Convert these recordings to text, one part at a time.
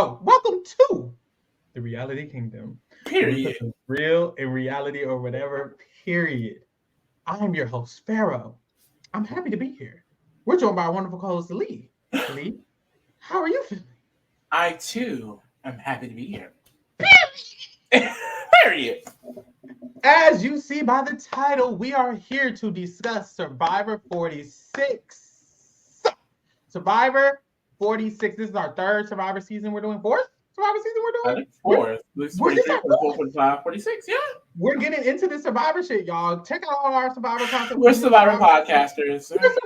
Oh, welcome to the Reality Kingdom. Where we put Period. the real in reality or whatever, period. I'm your host, Pharaoh. I'm happy to be here. We're joined by a wonderful co-host, Lee. Lee, how are you feeling? I too am happy to be here. Period. As you see by the title, we are here to discuss Survivor 46. Survivor 46. This is our third Survivor season we're doing. Fourth Survivor season we're I doing? think fourth. This is We're this 43, our 44, fourth. 45, 46. Yeah. We're getting into the Survivor shit, y'all. Check out all our Survivor content. We're We do survivor Survivor. podcasters. We're Survivor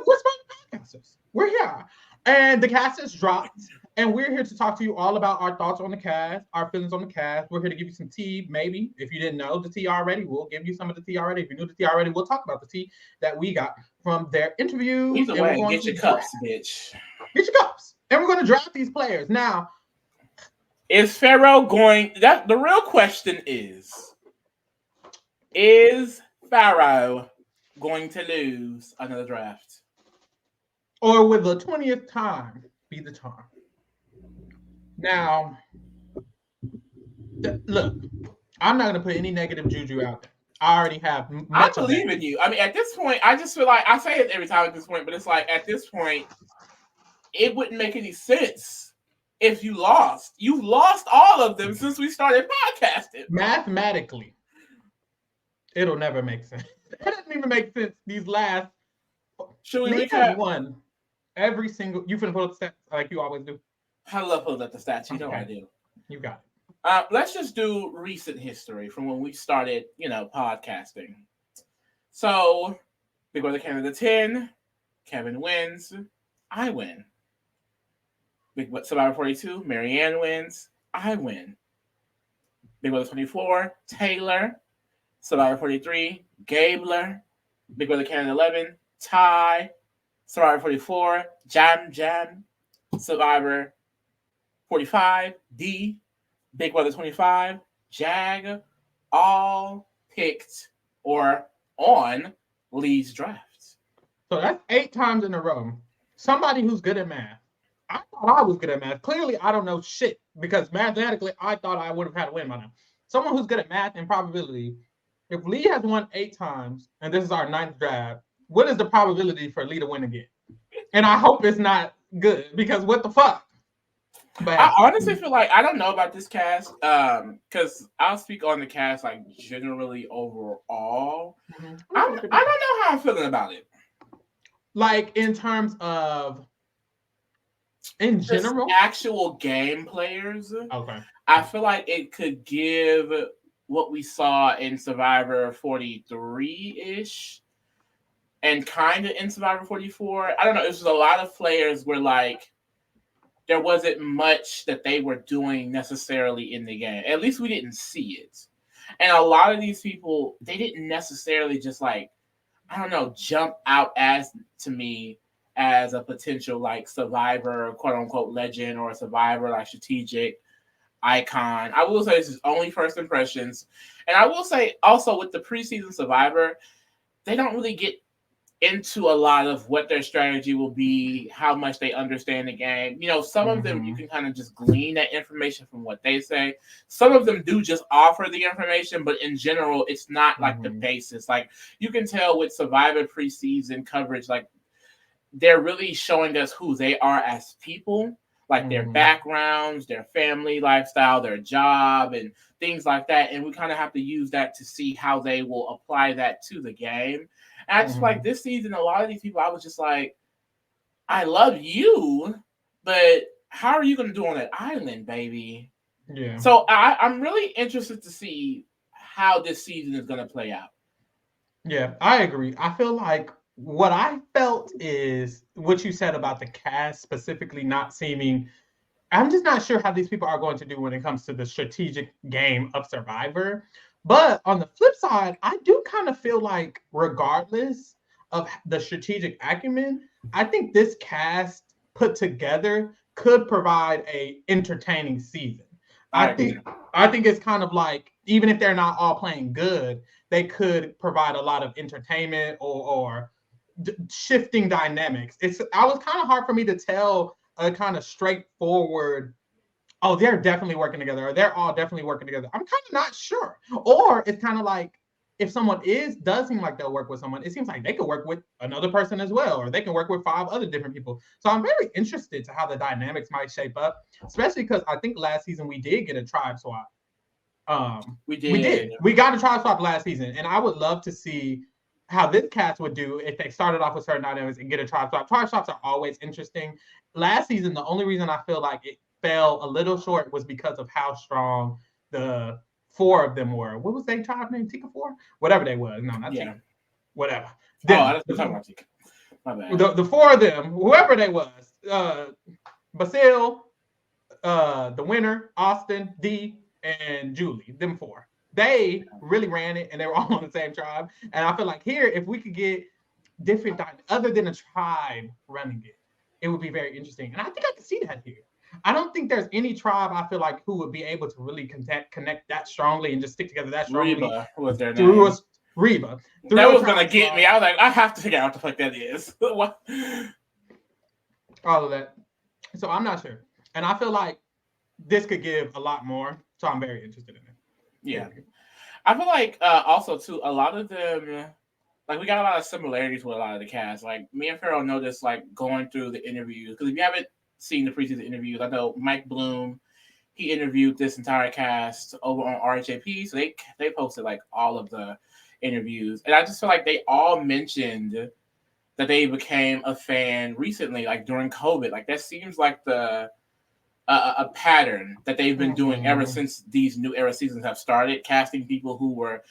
podcasters. We're here. And the cast has dropped. And we're here to talk to you all about our thoughts on the cast, our feelings on the cast. We're here to give you some tea, maybe. If you didn't know the tea already, we'll give you some of the tea already. If you knew the tea already, we'll talk about the tea that we got from their interviews. Either And we're way, going get to your cups, bitch. get your cups. And we're going to draft these players. Now, Is Pharaoh going? That the real question is Pharaoh going to lose another draft? or will the 20th time be the charm? Now, look, I'm not going to put any negative juju out there. I already have I much of believe that. in you. I mean, at this point, I just feel like I say it every time at this point, but it's like at this point, it wouldn't make any sense if you lost. You've lost all of them since we started podcasting. Mathematically, it'll never make sense. It doesn't even make sense. These last, Should we Lee has recap? won every single. You finna pull up the stats like you always do. I love pulling up the stats. You know Okay. I do. You got it. Let's just do recent history from when we started, podcasting. So, Big Brother Canada 10, Kevin wins, I win. Big Brother Survivor 42, Marianne wins, I win. Big Brother 24, Taylor. Survivor 43, Gabler. Big Brother Canada 11, Ty. Survivor 44, Jam Jam. Survivor 45, D. Big Brother 25, Jag, all picked or on Lee's draft. So that's 8 times in a row. Somebody who's good at math. I thought I was good at math. Clearly, I don't know shit because mathematically, I thought I would have had a win by now. Someone who's good at math and probability. If Lee has won 8 times and this is our 9th draft, what is the probability for Lee to win again? And I hope it's not good because what the fuck? But I honestly feel like I don't know about this cast because I'll speak on the cast like generally overall. Mm-hmm. I don't know how I'm feeling about it. Like in terms of in general, just actual game players. Okay, I feel like it could give what we saw in Survivor 43-ish and kind of in Survivor 44. I don't know. It was a lot of players where like there wasn't much that they were doing necessarily in the game. At least we didn't see it. And a lot of these people, they didn't necessarily just like, I don't know, jump out as to me as a potential like Survivor, quote unquote, legend or a Survivor like strategic icon. I will say this is only first impressions. And I will say also with the preseason Survivor, they don't really get into a lot of what their strategy will be, how much they understand the game. You know, some of them you can kind of just glean that information from what they say. Some of them do just offer the information, but in general, it's not like the basis. Like you can tell with Survivor preseason coverage, like they're really showing us who they are as people, like their backgrounds, their family lifestyle, their job, and things like that. And we kind of have to use that to see how they will apply that to the game. And I just like this season, a lot of these people, I was just like, I love you, but how are you going to do on that island, baby? Yeah. So I'm really interested to see how this season is going to play out. Yeah, I agree. I feel like what I felt is what you said about the cast specifically not seeming. I'm just not sure how these people are going to do when it comes to the strategic game of Survivor. But on the flip side, I do kind of feel like regardless of the strategic acumen, I think this cast put together could provide a entertaining season. I think it's kind of like, even if they're not all playing good, they could provide a lot of entertainment or shifting dynamics. I was kind of hard for me to tell a kind of straightforward oh, they're definitely working together, or they're all definitely working together. I'm kind of not sure. Or it's kind of like if someone does seem like they'll work with someone, it seems like they could work with another person as well, or they can work with 5 other different people. So I'm very interested to how the dynamics might shape up, especially because I think last season we did get a tribe swap. We did. We got a tribe swap last season, and I would love to see how this cast would do if they started off with certain dynamics and get a tribe swap. Tribe swaps are always interesting. Last season, the only reason I feel like it fell a little short was because of how strong the 4 of them were. What was their tribe name? Tika 4? Whatever they was. No, not Tika. Whatever. I was talking about Tika. My bad. The 4 of them, whoever they was, Basil, the winner, Austin, D, and Julie, them 4. They really ran it, and they were all on the same tribe. And I feel like here, if we could get different, other than a tribe running it, it would be very interesting. And I think I can see that here. I don't think there's any tribe I feel like who would be able to really connect that strongly and just stick together that strongly. Reba was their name. Reba. That was gonna get me. I was like, I have to figure out what the fuck that is. What? All of that. So I'm not sure, and I feel like this could give a lot more. So I'm very interested in it. Yeah, I feel like also too a lot of them. Like we got a lot of similarities with a lot of the cast. Like me and Pharaoh noticed, like going through the interviews, because if you haven't seen the preseason interviews, I know Mike Bloom, he interviewed this entire cast over on RHAP, so they posted like all of the interviews, and I just feel like they all mentioned that they became a fan recently, like during COVID. Like that seems like a pattern that they've been doing ever since these new era seasons have started, casting people who were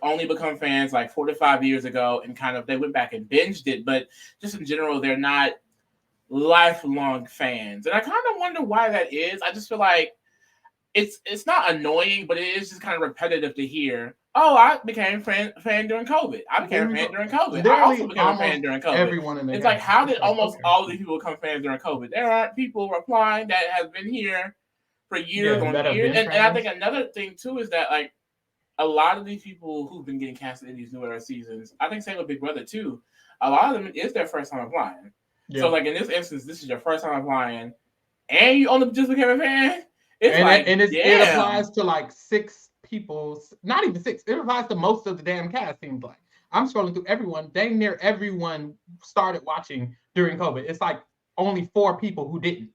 only become fans like 4 to 5 years ago, and kind of they went back and binged it, but just in general, they're not lifelong fans. And I kind of wonder why that is. I just feel like it's not annoying, but it is just kind of repetitive to hear. Oh, I became a fan during COVID. I became a fan during COVID. I also became a fan during COVID. Everyone in it's like, how did almost all these people become fans during COVID? There aren't people replying that have been here for years on years. And I think another thing too is that like a lot of these people who've been getting casted in these new era seasons, I think same with Big Brother too. A lot of them is their first time applying. Yeah. So like in this instance, this is your first time applying, and you only just became a fan. It applies to like 6 people, not even 6. It applies to most of the damn cast. Seems like I'm scrolling through everyone. Dang near everyone started watching during COVID. It's like only 4 people who didn't,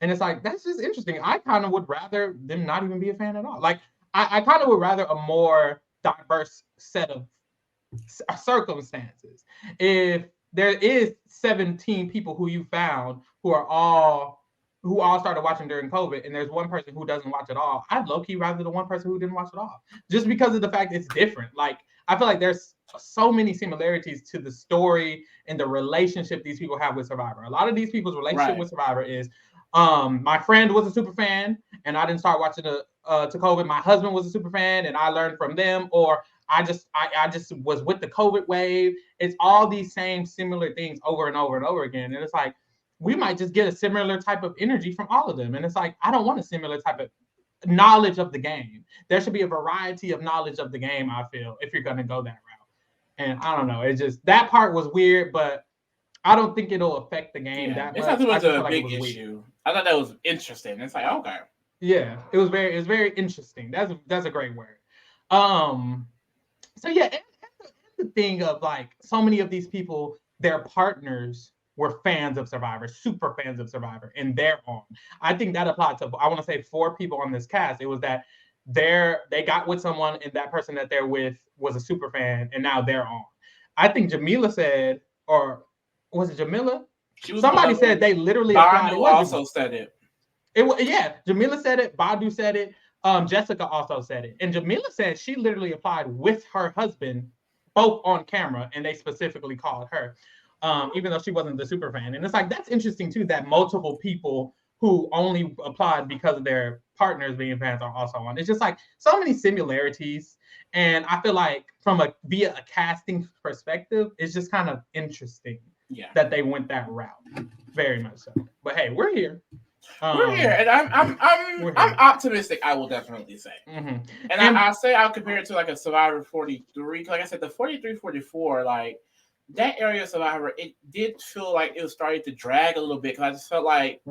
and it's like that's just interesting. I kind of would rather them not even be a fan at all. Like I kind of would rather a more diverse set of circumstances. If there is 17 people who you found who all started watching during COVID, and there's one person who doesn't watch at all, I'd low-key rather the one person who didn't watch at all. Just because of the fact it's different. Like, I feel like there's so many similarities to the story and the relationship these people have with Survivor. A lot of these people's relationship with Survivor is, my friend was a super fan, and I didn't start watching to COVID. My husband was a super fan, and I learned from them, or I just was with the COVID wave. It's all these same similar things over and over and over again. And it's like, we might just get a similar type of energy from all of them. And it's like, I don't want a similar type of knowledge of the game. There should be a variety of knowledge of the game, I feel, if you're going to go that route. And I don't know. It's just, that part was weird, but I don't think it'll affect the game that much. It's not a big issue. I thought that was interesting. It's like, okay. Yeah, it was very interesting. That's a great word. So yeah, and the thing of like so many of these people, their partners were fans of Survivor, super fans of Survivor, and they're on. I think that applied to, I want to say 4 people on this cast. It was that they got with someone, and that person that they're with was a super fan, and now they're on. I think Jamila said, or was it Jamila? Somebody said they literally applied. Badu also said it. Jamila said it. Badu said it. Jessica also said it. And Jamila said she literally applied with her husband, both on camera, and they specifically called her, even though she wasn't the super fan. And it's like, that's interesting too, that multiple people who only applied because of their partners being fans are also on. It's just like so many similarities. And I feel like via a casting perspective, it's just kind of interesting that they went that route. Very much so. But hey, we're here. We're here, and I'm optimistic. I will definitely say, and I say I'll compare it to like a Survivor 43. Like I said, the 43, 44, like that area of Survivor, it did feel like it was starting to drag a little bit because I just felt like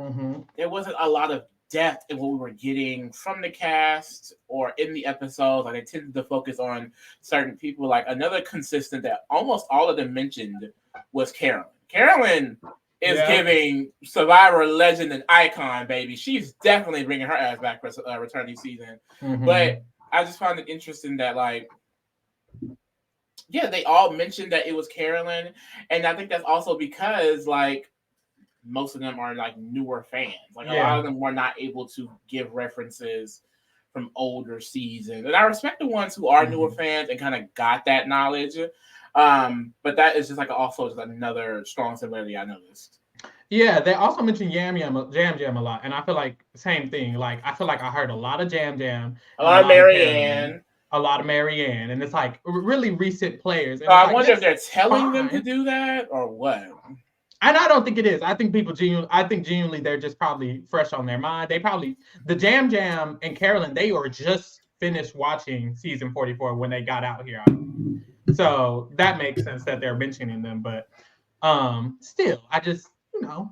there wasn't a lot of depth in what we were getting from the cast or in the episodes. Like, they tended to focus on certain people. Like, another consistent that almost all of them mentioned was Carolyn. Carolyn is giving Survivor legend and icon, baby. She's definitely bringing her ass back for returning season. Mm-hmm. But I just found it interesting that, like, yeah, they all mentioned that it was Carolyn. And I think that's also because, like, most of them are, like, newer fans. Like, a lot of them were not able to give references from older seasons. And I respect the ones who are newer fans and kind of got that knowledge. But that is just, like, also just another strong similarity I noticed. Yeah, they also mentioned Jam Jam a lot, and I feel like same thing. Like, I feel like I heard a lot of Jam Jam, a lot of Marianne, a lot of Marianne, and it's like really recent players. And I wonder if they're telling them to do that or what. And I don't think it is. I think people genuinely they're just probably fresh on their mind. They probably the Jam Jam and Carolyn, they were just finished watching season 44 when they got out here. So that makes sense that they're mentioning them, but still, I just,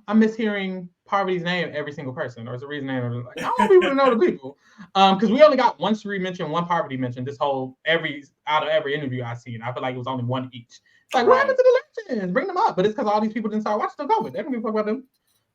I miss hearing Parvati's name every single person, or it's a reason name. Like, I want people to know the people, because we only got one Sheree mention, one Parvati mention. This whole out of every interview I've seen, I feel like it was only one each. It's like, what happened to the legends? Bring them up, but it's because all these people didn't start watching the COVID. They don't give a fuck about them.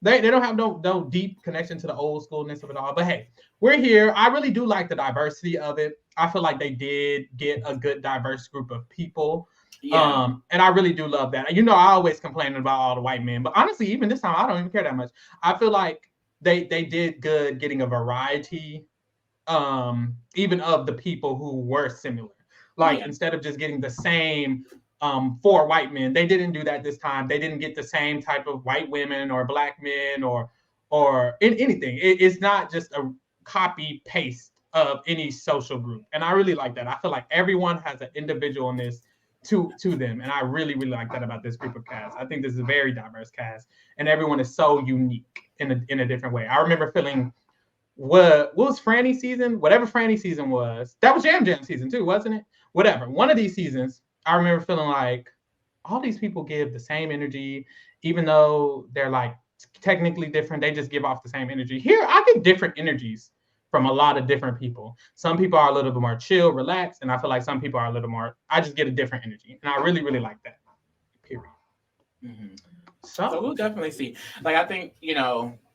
They don't have no deep connection to the old schoolness of it all. But hey, we're here. I really do like the diversity of it. I feel like they did get a good diverse group of people. Yeah. And I really do love that. I always complain about all the white men, but honestly, even this time, I don't even care that much. I feel like they did good getting a variety, even of the people who were similar. Like, instead of just getting the same 4 white men, they didn't do that this time. They didn't get the same type of white women or black men or anything. It's not just a copy paste of any social group, and I really like that. I feel like everyone has an individualness to them, and I really, really like that about this group of cast. I think this is a very diverse cast, and everyone is so unique in a different way. I remember feeling what was Franny's season? Whatever Franny's season was, that was Jam Jam season too, wasn't it? Whatever. One of these seasons, I remember feeling like all these people give the same energy, even though they're like technically different. They just give off the same energy. Here, I get different energies from a lot of different people. Some people are a little bit more chill, relaxed, and I feel like some people are a little more, I just get a different energy. And I really, really like that. Period. Mm-hmm. So we'll definitely see. Like, I think,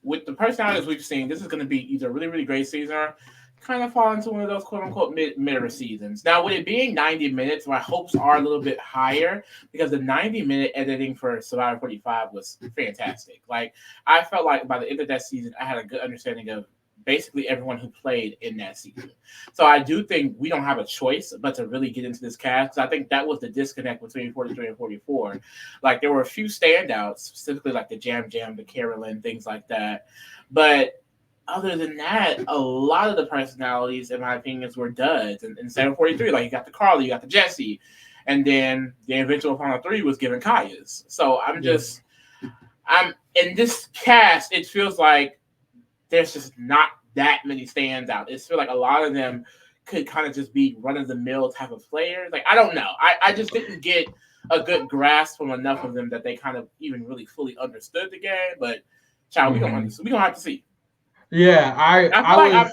with the personalities we've seen, this is going to be either a really, really great season or kind of fall into one of those quote-unquote mid seasons. Now, with it being 90 minutes, my hopes are a little bit higher because the 90-minute editing for Survivor 45 was fantastic. Like, I felt like by the end of that season, I had a good understanding of basically everyone who played in that season. So I do think we don't have a choice but to really get into this cast. I think that was the disconnect between 43 and 44. Like, there were a few standouts, specifically like the Jam Jam, the Carolyn, things like that. But other than that, a lot of the personalities, in my opinions, were duds. And in 743, like, you got the Carly, you got the Jesse, and then the eventual final 3 was given Kaya's. So I'm in this cast, it feels like there's just not that many standouts. It feels like a lot of them could kind of just be run-of-the-mill type of players. Like, I don't know. I just didn't get a good grasp from enough of them that they kind of even really fully understood the game. But, child, we gonna have to see. Yeah,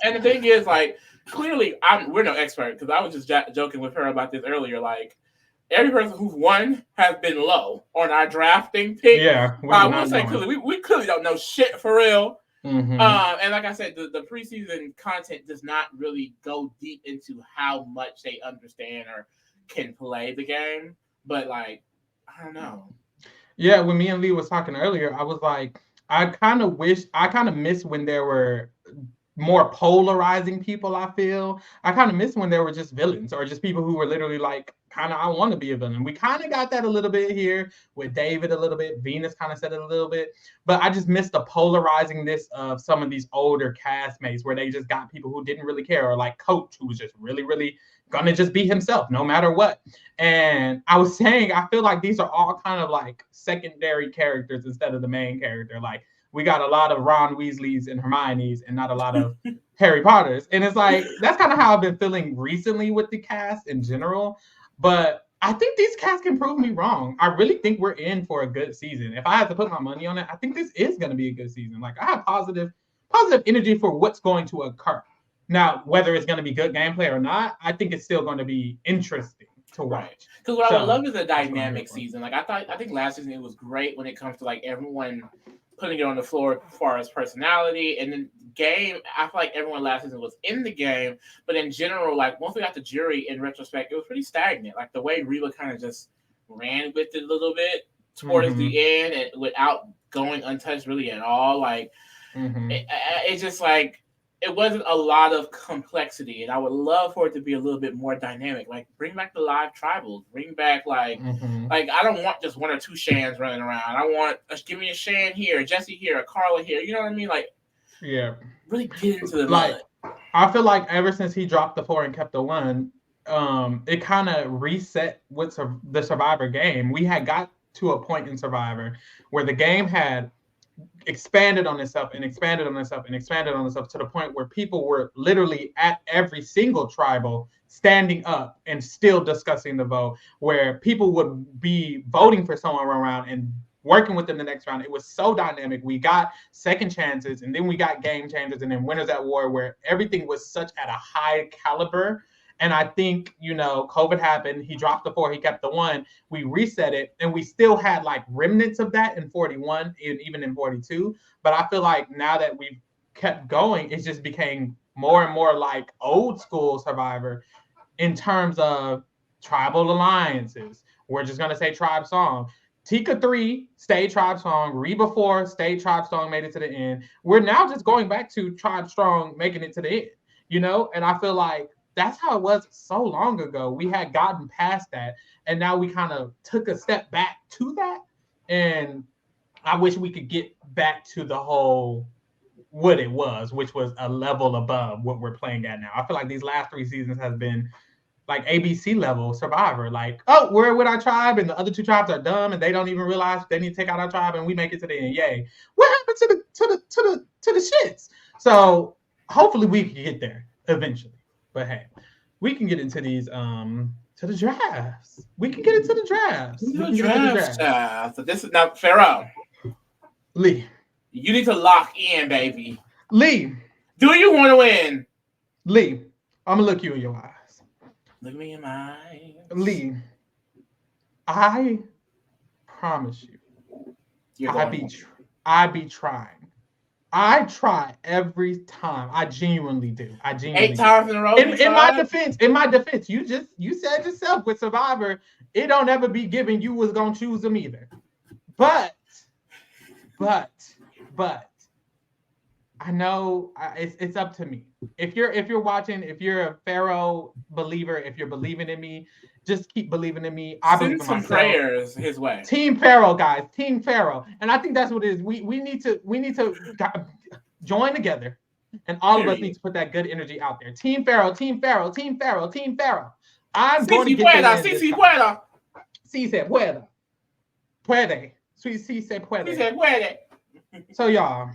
and the thing is, like, clearly, we're no expert because I was just joking with her about this earlier. Like, every person who's won has been low on our drafting pick. Yeah, I will say clearly, we clearly don't know shit for real. Mm-hmm. And like I said, the preseason content does not really go deep into how much they understand or can play the game. But, like, I don't know. Yeah, when me and Lee was talking earlier, I was like, I kind of miss when there were more polarizing people. I kind of miss when there were just villains or just people who were literally like, kind of, I want to be a villain. We kind of got that a little bit here with David a little bit. Venus kind of said it a little bit, but I just missed the polarizingness of some of these older castmates where they just got people who didn't really care, or like Coach, who was just really, really gonna just be himself no matter what. And I was saying, I feel like these are all kind of like secondary characters instead of the main character. Like, we got a lot of Ron Weasleys and Hermione's and not a lot of Harry Potters. And it's like, that's kind of how I've been feeling recently with the cast in general. But I think these casts can prove me wrong. I really think we're in for a good season. If I had to put my money on it, I think this is going to be a good season. Like, I have positive positive energy for what's going to occur. Now, whether it's going to be good gameplay or not, I think it's still going to be interesting to watch. Because what I would love is a dynamic season. Like I think last season it was great when it comes to like everyone putting it on the floor as far as personality, and then game. I feel like everyone last season was in the game, but in general, like once we got the jury in retrospect, it was pretty stagnant. Like the way Reba kind of just ran with it a little bit towards the end, and without going untouched really at all. Like it's just like. It wasn't a lot of complexity, and I would love for it to be a little bit more dynamic. Like, bring back the live tribals. Bring back, like I don't want just one or two Shans running around. I want, give me a Shan here, a Jesse here, a Carla here. You know what I mean? Like, really get into the mud. I feel like ever since he dropped the 4 and kept the 1, it kind of reset with the Survivor game. We had got to a point in Survivor where the game had expanded on itself and expanded on itself and expanded on itself to the point where people were literally at every single tribal standing up and still discussing the vote, where people would be voting for someone around and working with them the next round. It was so dynamic. We got second chances, and then we got game changers, and then winners at war, where everything was such at a high caliber. And I think, COVID happened. He dropped the 4, he kept the 1. We reset it, and we still had like remnants of that in 41 and even in 42. But I feel like now that we've kept going, it just became more and more like old school Survivor in terms of tribal alliances. We're just going to say tribe song. Tika 3 stayed tribe song. Reba 4 stayed tribe song, made it to the end. We're now just going back to tribe strong, making it to the end, And I feel like that's how it was so long ago. We had gotten past that, and now we kind of took a step back to that. And I wish we could get back to the whole what it was, which was a level above what we're playing at now. I feel like these last 3 seasons has been like ABC level Survivor. Like, oh, we're with our tribe, and the other 2 tribes are dumb, and they don't even realize they need to take out our tribe, and we make it to the end. Yay! What happened to the shits? So hopefully we can get there eventually. But hey, we can get into these to the drafts. We can get into the drafts. So this is now Pharaoh. Lee. You need to lock in, baby. Lee. Do you want to win? Lee, I'm gonna look you in your eyes. Look me in my eyes. Lee, I promise you, I be trying. I try every time. I genuinely do. 8 times in a row. In my defense, you said yourself with Survivor, it don't ever be given you was gonna choose them either. But I know it's up to me. If you're watching, if you're a Pharaoh believer, if you're believing in me, just keep believing in me. I believe in myself. Send some prayers his way. Team Pharaoh, guys. Team Pharaoh. And I think that's what it is. We need to join together. And all of us need to put that good energy out there. Team Pharaoh, Team Pharaoh, Team Pharaoh, Team Pharaoh. I'm going to get there. Si pueda. Si se pueda. Puede. Si se puede. Si se puede. So y'all.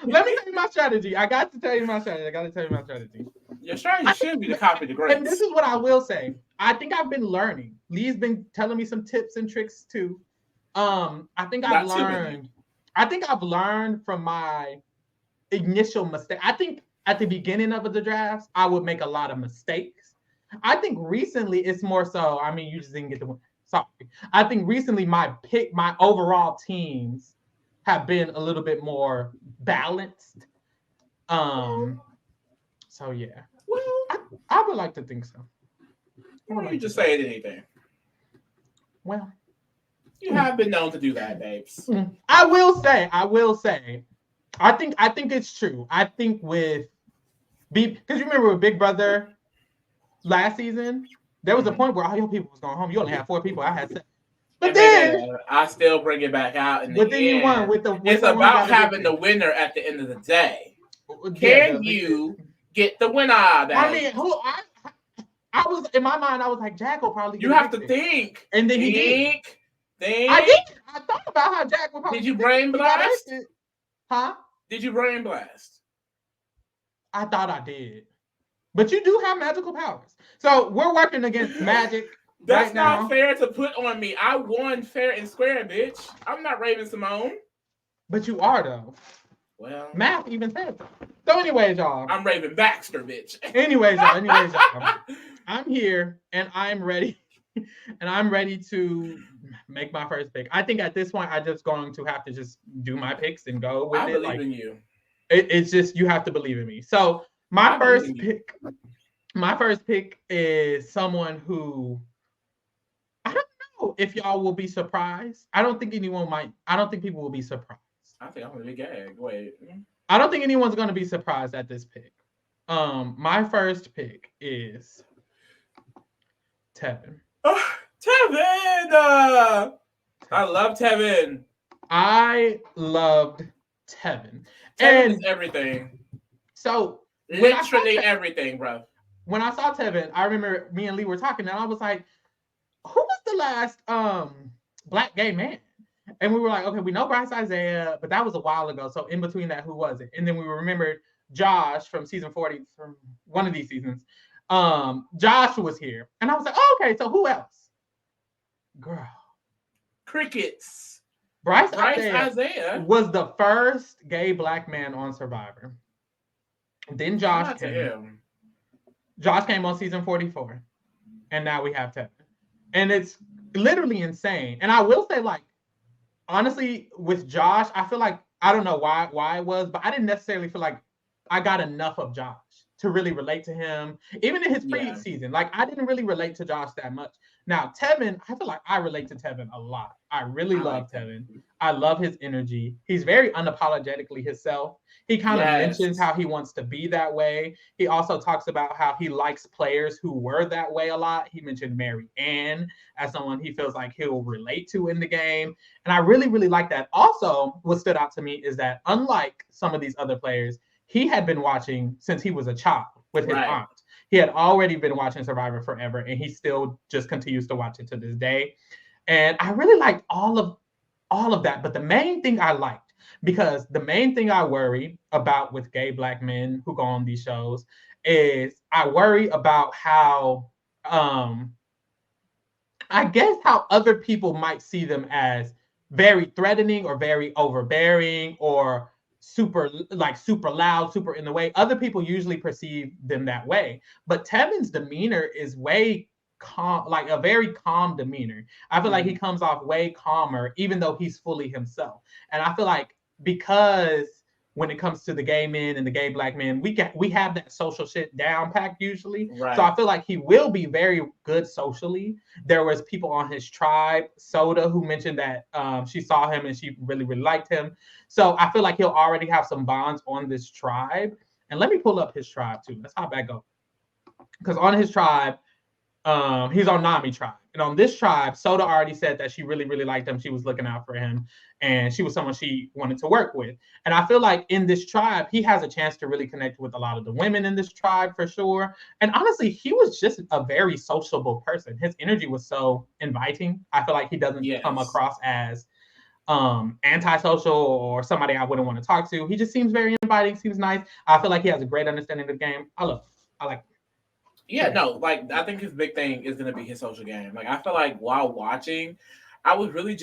Let me tell you my strategy. I got to tell you my strategy. Your strategy should be to copy the greats. And this is what I will say. I think I've been learning. Lee's been telling me some tips and tricks too. I think I've learned from my initial mistake. I think at the beginning of the drafts, I would make a lot of mistakes. I think recently it's more so, you just didn't get the win. Sorry. I think recently my overall teams have been a little bit more balanced. So yeah. Well, I would like to think so. Why don't you just say anything? Well, you have been known to do that, babes. I will say. I think it's true. I think because you remember with Big Brother last season, there was a point where all your people was going home. You only had 4 people. I had 7. But then I still bring it back out. But then you won with the. It's about having the winner at the end of the day. Can you get the winner? I was in my mind. I was like, Jack will probably. You have to think, and then he did. I did. I thought about how Jack would probably. Did you brain blast? Huh? Did you brain blast? I thought I did, but you do have magical powers, so we're working against magic. That's right not fair to put on me. I won fair and square, bitch. I'm not Raven Simone. But you are though. Well, math even says so. So, anyways, y'all. I'm Raven Baxter, bitch. Anyways, y'all. I'm here and I'm ready. And I'm ready to make my first pick. I think at this point, I'm just going to have to just do my picks and go with it. I believe in you. It's just you have to believe in me. So my first pick is someone who I don't know if y'all will be surprised. I don't think people will be surprised. I think I'm gonna be gag. Wait. I don't think anyone's gonna be surprised at this pick. My first pick is Tevin. Tevin! I love Tevin. I loved Tevin. Tevin is everything. So literally everything, bro. When I saw Tevin, I remember me and Lee were talking, and I was like, "Who was the last black gay man?" And we were like, "Okay, we know Bryce Isaiah, but that was a while ago. So in between that, who was it?" And then we remembered Josh from season 40, from one of these seasons. Josh was here, and I was like, "Oh, okay, so who else?" Girl, crickets. Bryce Isaiah was the first gay black man on Survivor. Then Josh came. Josh came on season 44, and now we have Tevin, and it's literally insane. And I will say, like, honestly, with Josh, I feel like I don't know why it was, but I didn't necessarily feel like I got enough of Josh to really relate to him. Even in his pre-season, like I didn't really relate to Josh that much. Now, Tevin, I feel like I relate to Tevin a lot. I really love Tevin. I love his energy. He's very unapologetically himself. He kind of mentions how he wants to be that way. He also talks about how he likes players who were that way a lot. He mentioned Mary Ann as someone he feels like he'll relate to in the game. And I really, really like that. Also, what stood out to me is that unlike some of these other players, he had been watching since he was a child with his aunt. He had already been watching Survivor forever, and he still just continues to watch it to this day. And I really liked all of that. But the main thing I liked, because the main thing I worry about with gay black men who go on these shows is I worry about how I guess how other people might see them as very threatening or very overbearing or super loud, super in the way. Other people usually perceive them that way. But Tevin's demeanor is way calm, like a very calm demeanor. I feel like he comes off way calmer, even though he's fully himself. And I feel like because when it comes to the gay men and the gay black men, we have that social shit down packed usually. Right. So I feel like he will be very good socially. There was people on his tribe, Soda, who mentioned that she saw him and she really, really liked him. So I feel like he'll already have some bonds on this tribe. And let me pull up his tribe too. Let's hop back up. Because on his tribe, he's on Nami tribe. And on this tribe, Soda already said that she really, really liked him. She was looking out for him. And she was someone she wanted to work with. And I feel like in this tribe, he has a chance to really connect with a lot of the women in this tribe for sure. And honestly, he was just a very sociable person. His energy was so inviting. I feel like he doesn't come across as antisocial or somebody I wouldn't want to talk to. He just seems very inviting, seems nice. I feel like he has a great understanding of the game. I like him. Yeah, no, like I think his big thing is gonna be his social game. Like I feel like while watching, I was really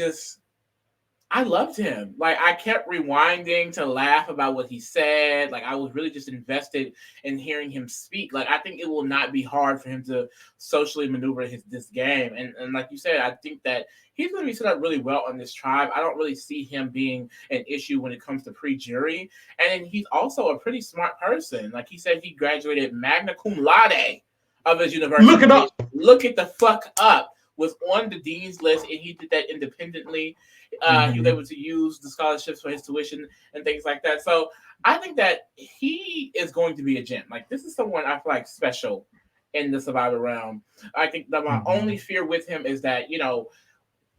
I loved him. Like I kept rewinding to laugh about what he said. Like I was really just invested in hearing him speak. Like I think it will not be hard for him to socially maneuver this game. And like you said, I think that he's going to be set up really well on this tribe. I don't really see him being an issue when it comes to pre-jury. And he's also a pretty smart person. Like he said, he graduated magna cum laude of his university. Look it up. Look it the fuck up. Was on the dean's list, and he did that independently. He was able to use the scholarships for his tuition and things like that. So I think that he is going to be a gem. Like this is someone I feel like special in the Survivor realm. I think that my only fear with him is that,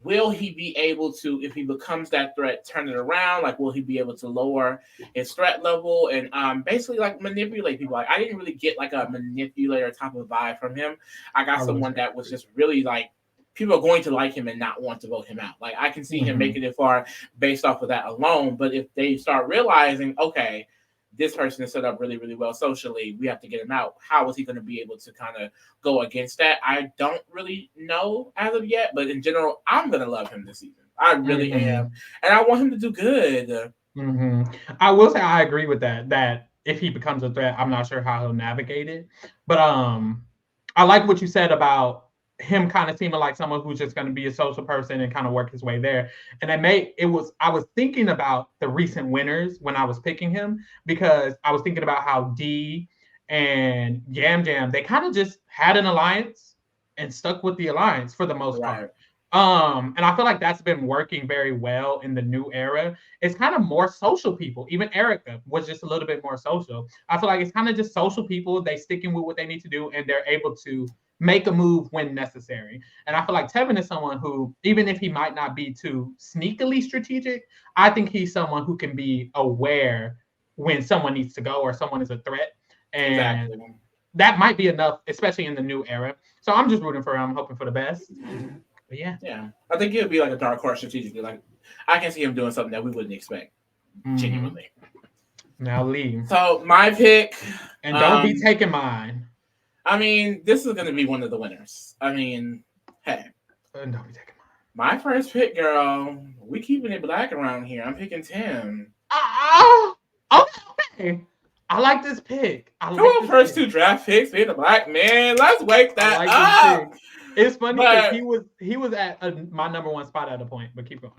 will he be able to, if he becomes that threat, turn it around? Like, will he be able to lower his threat level and basically like manipulate people? Like, I didn't really get like a manipulator type of vibe from him. I got someone that was just really like, people are going to like him and not want to vote him out. Like I can see him making it far based off of that alone. But if they start realizing, okay, this person is set up really, really well socially, we have to get him out. How is he going to be able to kind of go against that? I don't really know as of yet. But in general, I'm going to love him this season. I really am. And I want him to do good. I will say I agree with that. That if he becomes a threat, I'm not sure how he'll navigate it. But I like what you said about him kind of seeming like someone who's just going to be a social person and kind of work his way there. And I was thinking about the recent winners when I was picking him because I was thinking about how D and Yam Jam, they kind of just had an alliance and stuck with the alliance for the most part. And I feel like that's been working very well in the new era. It's kind of more social people. Even Erica was just a little bit more social. I feel like it's kind of just social people. They sticking with what they need to do, and they're able to make a move when necessary. And I feel like Tevin is someone who, even if he might not be too sneakily strategic, I think he's someone who can be aware when someone needs to go or someone is a threat. And that might be enough, especially in the new era. So I'm just rooting for him, hoping for the best. But yeah. I think it would be like a dark horse strategically. Like I can see him doing something that we wouldn't expect. Genuinely. Now Lee. So my pick. And don't be taking mine. I mean, this is gonna be one of the winners. I mean, hey. And don't be taking mine. My first pick, girl. We keeping it black around here. I'm picking Tim. Okay. I like this pick. Come on, first two draft picks, being a black man. Let's wake that up. It's funny because he was at my number one spot at a point, but keep going.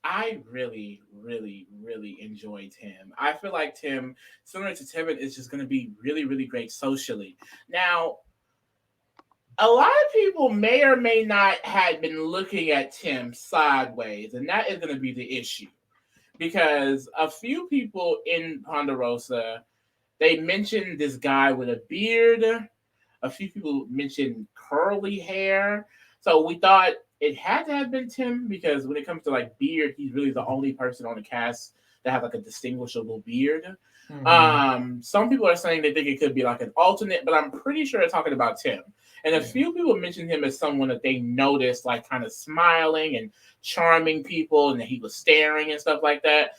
I really, really, really enjoy Tim. I feel like Tim, similar to Tevin, is just going to be really, really great socially. Now, a lot of people may or may not have been looking at Tim sideways, and that is going to be the issue. Because a few people in Ponderosa, they mentioned this guy with a beard. A few people mentioned curly hair. So we thought it had to have been Tim because when it comes to like beard, he's really the only person on the cast that has like a distinguishable beard. Some people are saying they think it could be like an alternate, but I'm pretty sure they're talking about Tim. And a few people mentioned him as someone that they noticed like kind of smiling and charming people and that he was staring and stuff like that.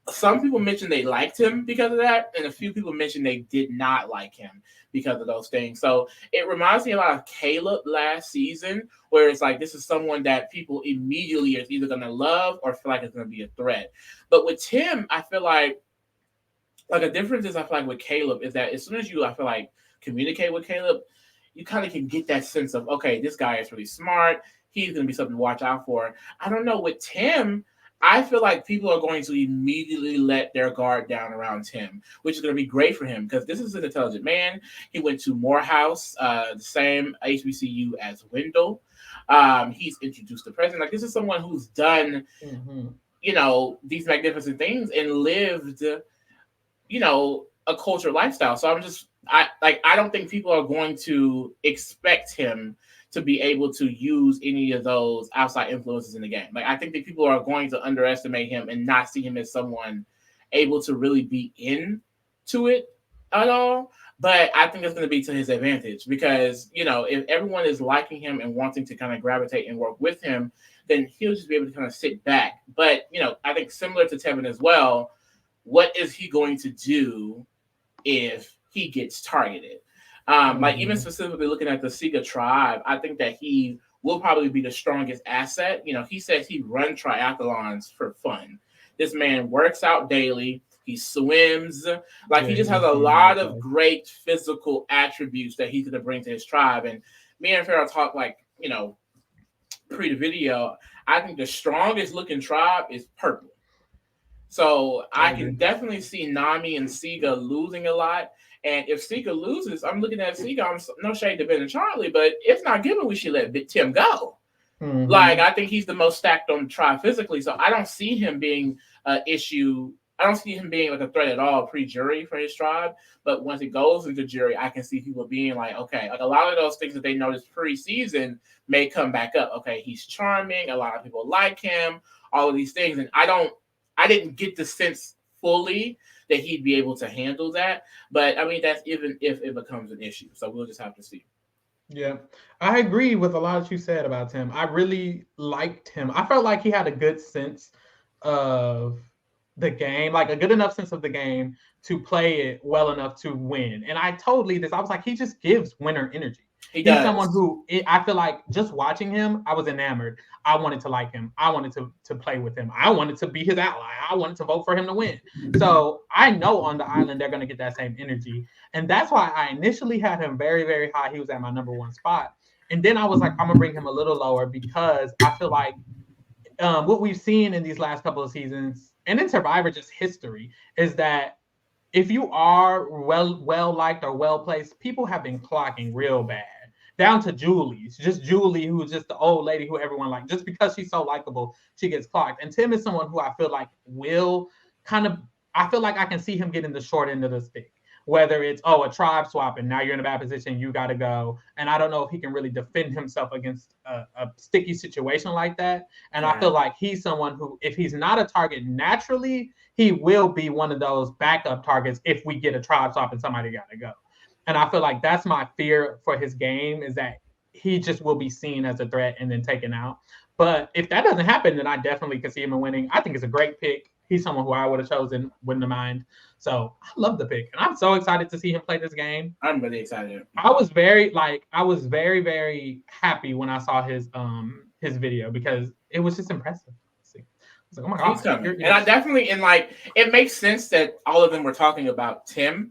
Some people mentioned they liked him because of that, and a few people mentioned they did not like him because of those things. So it reminds me a lot of Caleb last season, where it's like this is someone that people immediately are either going to love or feel like it's going to be a threat. But with Tim, I feel like a difference is I feel like with Caleb is that as soon as you, I feel like, communicate with Caleb, you kind of can get that sense of, okay, this guy is really smart. He's going to be something to watch out for. I don't know. With Tim, I feel like people are going to immediately let their guard down around Tim, which is going to be great for him because this is an intelligent man. He went to Morehouse, the same HBCU as Wendell. He's introduced the president. Like, this is someone who's done, these magnificent things and lived, a cultured lifestyle. So I don't think people are going to expect him to be able to use any of those outside influences in the game. Like, I think that people are going to underestimate him and not see him as someone able to really be into it at all. But I think it's going to be to his advantage because, if everyone is liking him and wanting to kind of gravitate and work with him, then he'll just be able to kind of sit back. But, I think similar to Tevin as well, what is he going to do if he gets targeted? Like, even specifically looking at the Sega tribe, I think that he will probably be the strongest asset. He says he runs triathlons for fun. This man works out daily. He swims. He just has a lot of great physical attributes that he's going to bring to his tribe. And me and Pharaoh talked, pre the video. I think the strongest looking tribe is purple. So I can definitely see Nami and Sega losing a lot. And if Sega loses, I'm looking at Sega. I'm no shade to Ben and Charlie, but it's not given we should let Tim go. I think he's the most stacked on the tribe physically. So I don't see him being an issue. I don't see him being a threat at all pre-jury for his tribe. But once it goes into jury, I can see people being okay, a lot of those things that they noticed pre-season may come back up. Okay, he's charming. A lot of people like him. All of these things. And I didn't get the sense fully that he'd be able to handle that. But, I mean, that's even if it becomes an issue. So we'll just have to see. Yeah, I agree with a lot that you said about Tim. I really liked him. I felt like he had a good sense of the game, like a good enough sense of the game to play it well enough to win. And I was like, he just gives winner energy. He's someone who I feel like just watching him, I was enamored. I wanted to like him. I wanted to play with him. I wanted to be his ally. I wanted to vote for him to win. So I know on the island they're going to get that same energy. And that's why I initially had him very, very high. He was at my number one spot. And then I was like, I'm going to bring him a little lower because I feel like what we've seen in these last couple of seasons and in Survivor, just history, is that if you are well liked or well placed, people have been clocking real bad. Down to Julie's, just Julie, who's just the old lady who everyone likes. Just because she's so likable, she gets clocked. And Tim is someone who I feel like will kind of, I feel like I can see him getting the short end of the stick. Whether it's, a tribe swap and now you're in a bad position, you got to go. And I don't know if he can really defend himself against a sticky situation like that. And I feel like he's someone who, if he's not a target naturally, he will be one of those backup targets if we get a tribe swap and somebody got to go. And I feel like that's my fear for his game, is that he just will be seen as a threat and then taken out. But if that doesn't happen, then I definitely could see him winning. I think it's a great pick. He's someone who I would have chosen, wouldn't have mind. So I love the pick. And I'm so excited to see him play this game. I'm really excited. I was very, very happy when I saw his video because it was just impressive. I was like, oh my God. He's coming. And I definitely, it makes sense that all of them were talking about Tim.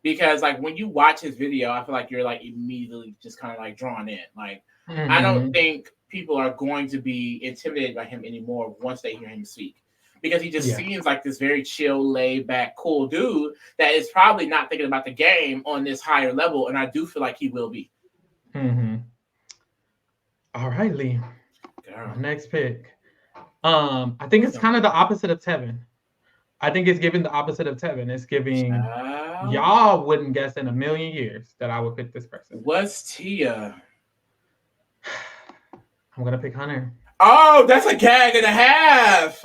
Because when you watch his video, I feel like you're immediately just kind of drawn in. I don't think people are going to be intimidated by him anymore once they hear him speak, because he just seems like this very chill, laid back, cool dude that is probably not thinking about the game on this higher level, and I do feel like he will be. All right, Lee. Next pick. I think it's kind of the opposite of Tevin. I think it's giving the opposite of Tevin. It's giving y'all wouldn't guess in a million years that I would pick this person. What's Tia? I'm gonna pick Hunter. Oh, that's a gag and a half.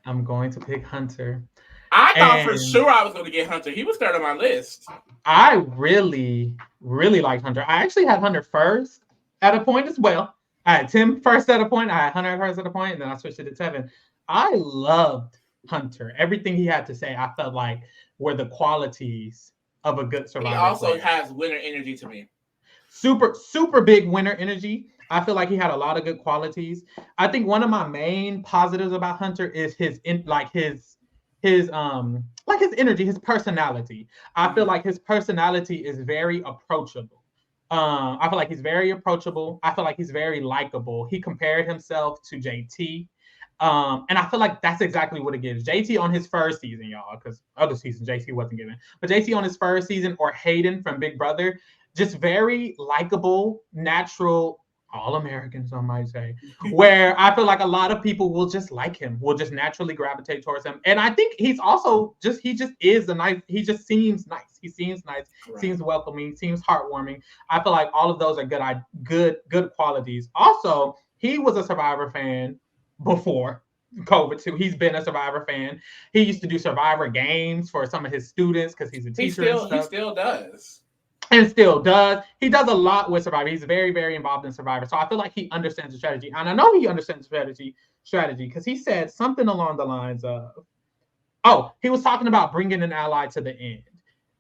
I'm going to pick Hunter. I thought for sure I was going to get Hunter. He was third on my list. I really, really liked Hunter. I actually had Hunter first at a point as well. I had Tim first at a point. I had Hunter first at a point, and then I switched it to Tevin. I loved Hunter. Everything he had to say, I felt like were the qualities of a good survivor. He also has winner energy to me. Super, super big winner energy. I feel like he had a lot of good qualities. I think one of my main positives about Hunter is his energy, his personality. I feel like his personality is very approachable. I feel like he's very approachable. I feel like he's very likable. He compared himself to JT. And I feel like that's exactly what it gives. JT on his first season, y'all, because other season JT wasn't given. But JT on his first season, or Hayden from Big Brother, just very likable, natural, all-American, some might say, where I feel like a lot of people will just like him, will just naturally gravitate towards him. And I think he's also he just seems nice. He seems nice, right. Seems welcoming, seems heartwarming. I feel like all of those are good qualities. Also, he was a Survivor fan before COVID too. He's been a Survivor fan. He used to do Survivor games for some of his students because he's a teacher. He still does. And still does. He does a lot with Survivor. He's very, very involved in Survivor. So I feel like he understands the strategy. And I know he understands strategy because he said something along the lines of, he was talking about bringing an ally to the end.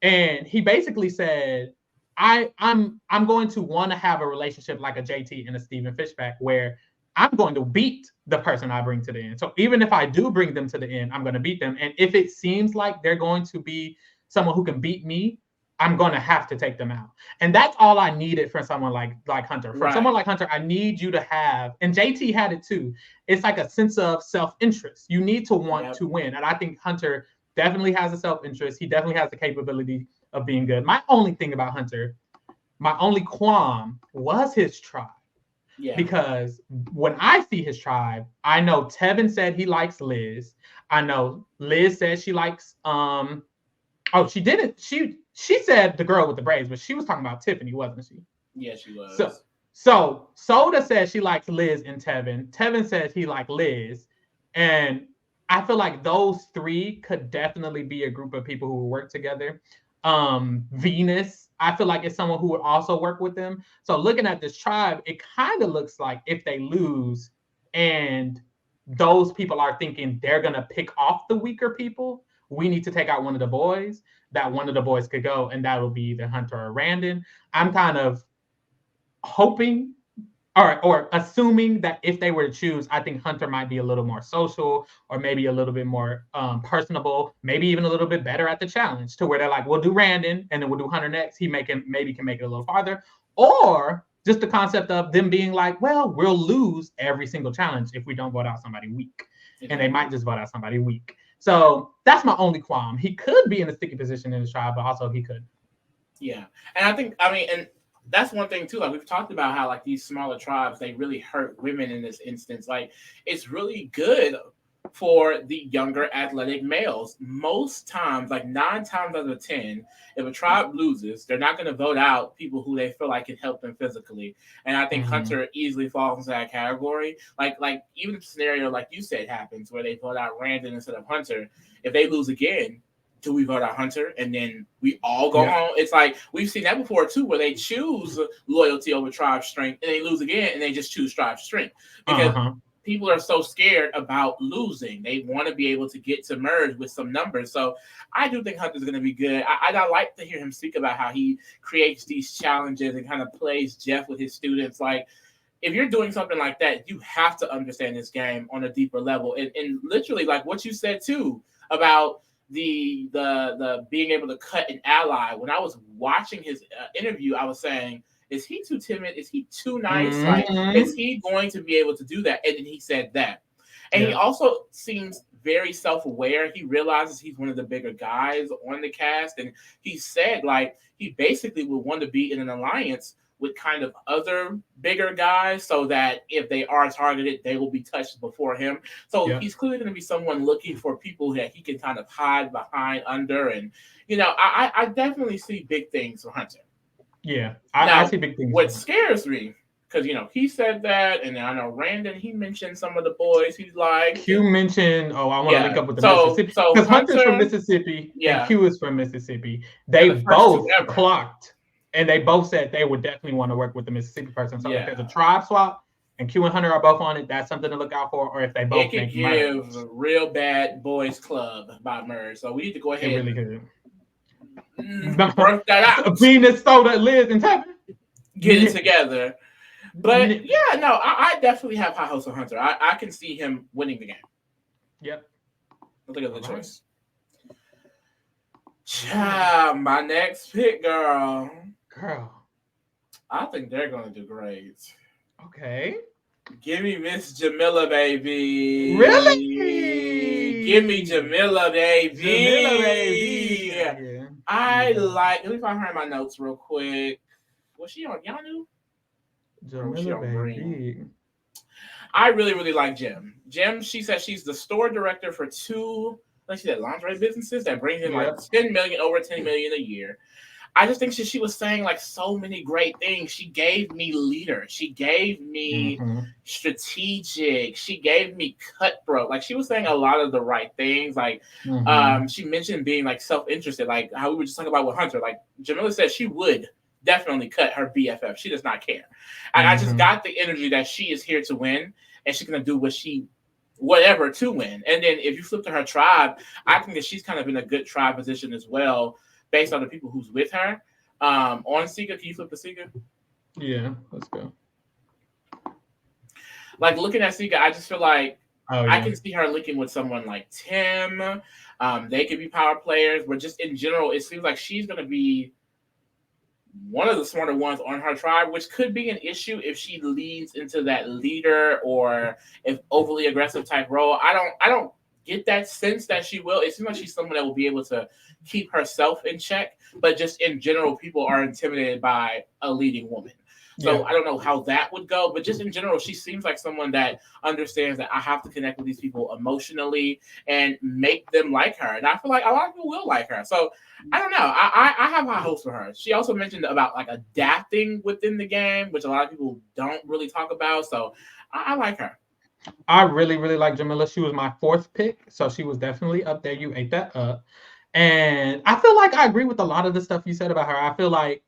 And he basically said, I'm going to want to have a relationship like a JT and a Stephen Fishback, where I'm going to beat the person I bring to the end. So even if I do bring them to the end, I'm going to beat them. And if it seems like they're going to be someone who can beat me, I'm going to have to take them out. And that's all I needed for someone like Hunter. For someone like Hunter, I need you to have, and JT had it too, it's like a sense of self-interest. You need to want to win. And I think Hunter definitely has a self-interest. He definitely has the capability of being good. My only thing about Hunter, my only qualm was his tribe. Yeah. Because when I see his tribe, I know Tevin said he likes Liz. I know Liz said she likes, she didn't. She said the girl with the braids, but she was talking about Tiffany, wasn't she? Yeah, she was. So Soda says she likes Liz and Tevin. Tevin says he likes Liz. And I feel like those three could definitely be a group of people who will work together. Venus, I feel like it's someone who would also work with them. So looking at this tribe, it kind of looks like if they lose and those people are thinking they're going to pick off the weaker people, we need to take out one of the boys, that one of the boys could go, and that will be either Hunter or Randon. I'm kind of hoping or assuming that if they were to choose, I think Hunter might be a little more social or maybe a little bit more personable, maybe even a little bit better at the challenge to where they're like, we'll do Randon and then we'll do Hunter next. He maybe can make it a little farther. Or just the concept of them being like, well, we'll lose every single challenge if we don't vote out somebody weak. Exactly. And they might just vote out somebody weak. So that's my only qualm. He could be in a sticky position in his trial, but also he could. Yeah. And and that's one thing too. Like we've talked about how like these smaller tribes, they really hurt women in this instance. Like it's really good for the younger athletic males. Most times, like 9 times out of 10, if a tribe loses, they're not going to vote out people who they feel like can help them physically. And I think Hunter easily falls into that category. Like even if a scenario like you said happens where they vote out Randon instead of Hunter, if they lose again, do we vote out Hunter and then we all go home? It's like we've seen that before too, where they choose loyalty over tribe strength and they lose again and they just choose tribe strength because people are so scared about losing. They want to be able to get to merge with some numbers. So I do think Hunter's going to be good. I like to hear him speak about how he creates these challenges and kind of plays Jeff with his students. Like if you're doing something like that, you have to understand this game on a deeper level. And literally like what you said too about the being able to cut an ally. When I was watching his interview, I was saying, is he too timid? Is he too nice? Like, is he going to be able to do that? And then he said that. And he also seems very self-aware. He realizes he's one of the bigger guys on the cast. And he said, like, he basically would want to be in an alliance with kind of other bigger guys so that if they are targeted, they will be touched before him. So he's clearly going to be someone looking for people that he can kind of hide behind under. And, I definitely see big things for Hunter. Yeah, I see big things. What scares me, because, he said that, and I know Randon, he mentioned some of the boys he's like. Q mentioned, I want to link up with the Mississippi. Because Hunter's from Mississippi and Q is from Mississippi. They both clocked. And they both said they would definitely want to work with the Mississippi person. So if there's a tribe swap and Q and Hunter are both on it, that's something to look out for. Or if they both make merge. Real bad boys club by merge. So we need to go ahead. It really could. Work that out. Venus, Soda, Liz, and Tevin. Get it together. But I definitely have high hopes for Hunter. I can see him winning the game. Yep. Look at the choice. My next pick, girl. I think they're going to do great. Okay. Give me Miss Jamila, baby. Really? Give me Jamila, baby. Jamila, baby. Yeah. Let me find her in my notes real quick. Was she on Yanu? Jamila, baby. I really, really like Jim. Jim, she said she's the store director for 2, like she said, lingerie businesses that brings in like over $10 million a year. I just think she was saying like so many great things. She gave me leader. She gave me strategic. She gave me cutthroat. Like she was saying a lot of the right things. Like she mentioned being like self-interested, like how we were just talking about with Hunter. Like Jamila said she would definitely cut her BFF. She does not care. And I just got the energy that she is here to win and she's going to do whatever to win. And then if you flip to her tribe, I think that she's kind of in a good tribe position as well, based on the people who's with her. On Sika, can you flip to Sika? Yeah, let's go. Like looking at Sika, I just feel like I can see her linking with someone like Tim. They could be power players, but just in general, it seems like she's going to be one of the smarter ones on her tribe, which could be an issue if she leads into that leader or if overly aggressive type role. I don't get that sense that she will. It seems like she's someone that will be able to keep herself in check, but just in general, people are intimidated by a leading woman. So I don't know how that would go, but just in general, she seems like someone that understands that I have to connect with these people emotionally and make them like her. And I feel like a lot of people will like her. So I don't know. I have high hopes for her. She also mentioned about like adapting within the game, which a lot of people don't really talk about. So I like her. I really, really like Jamila. She was my 4th pick, so she was definitely up there. You ate that up. And I feel like I agree with a lot of the stuff you said about her. I feel like,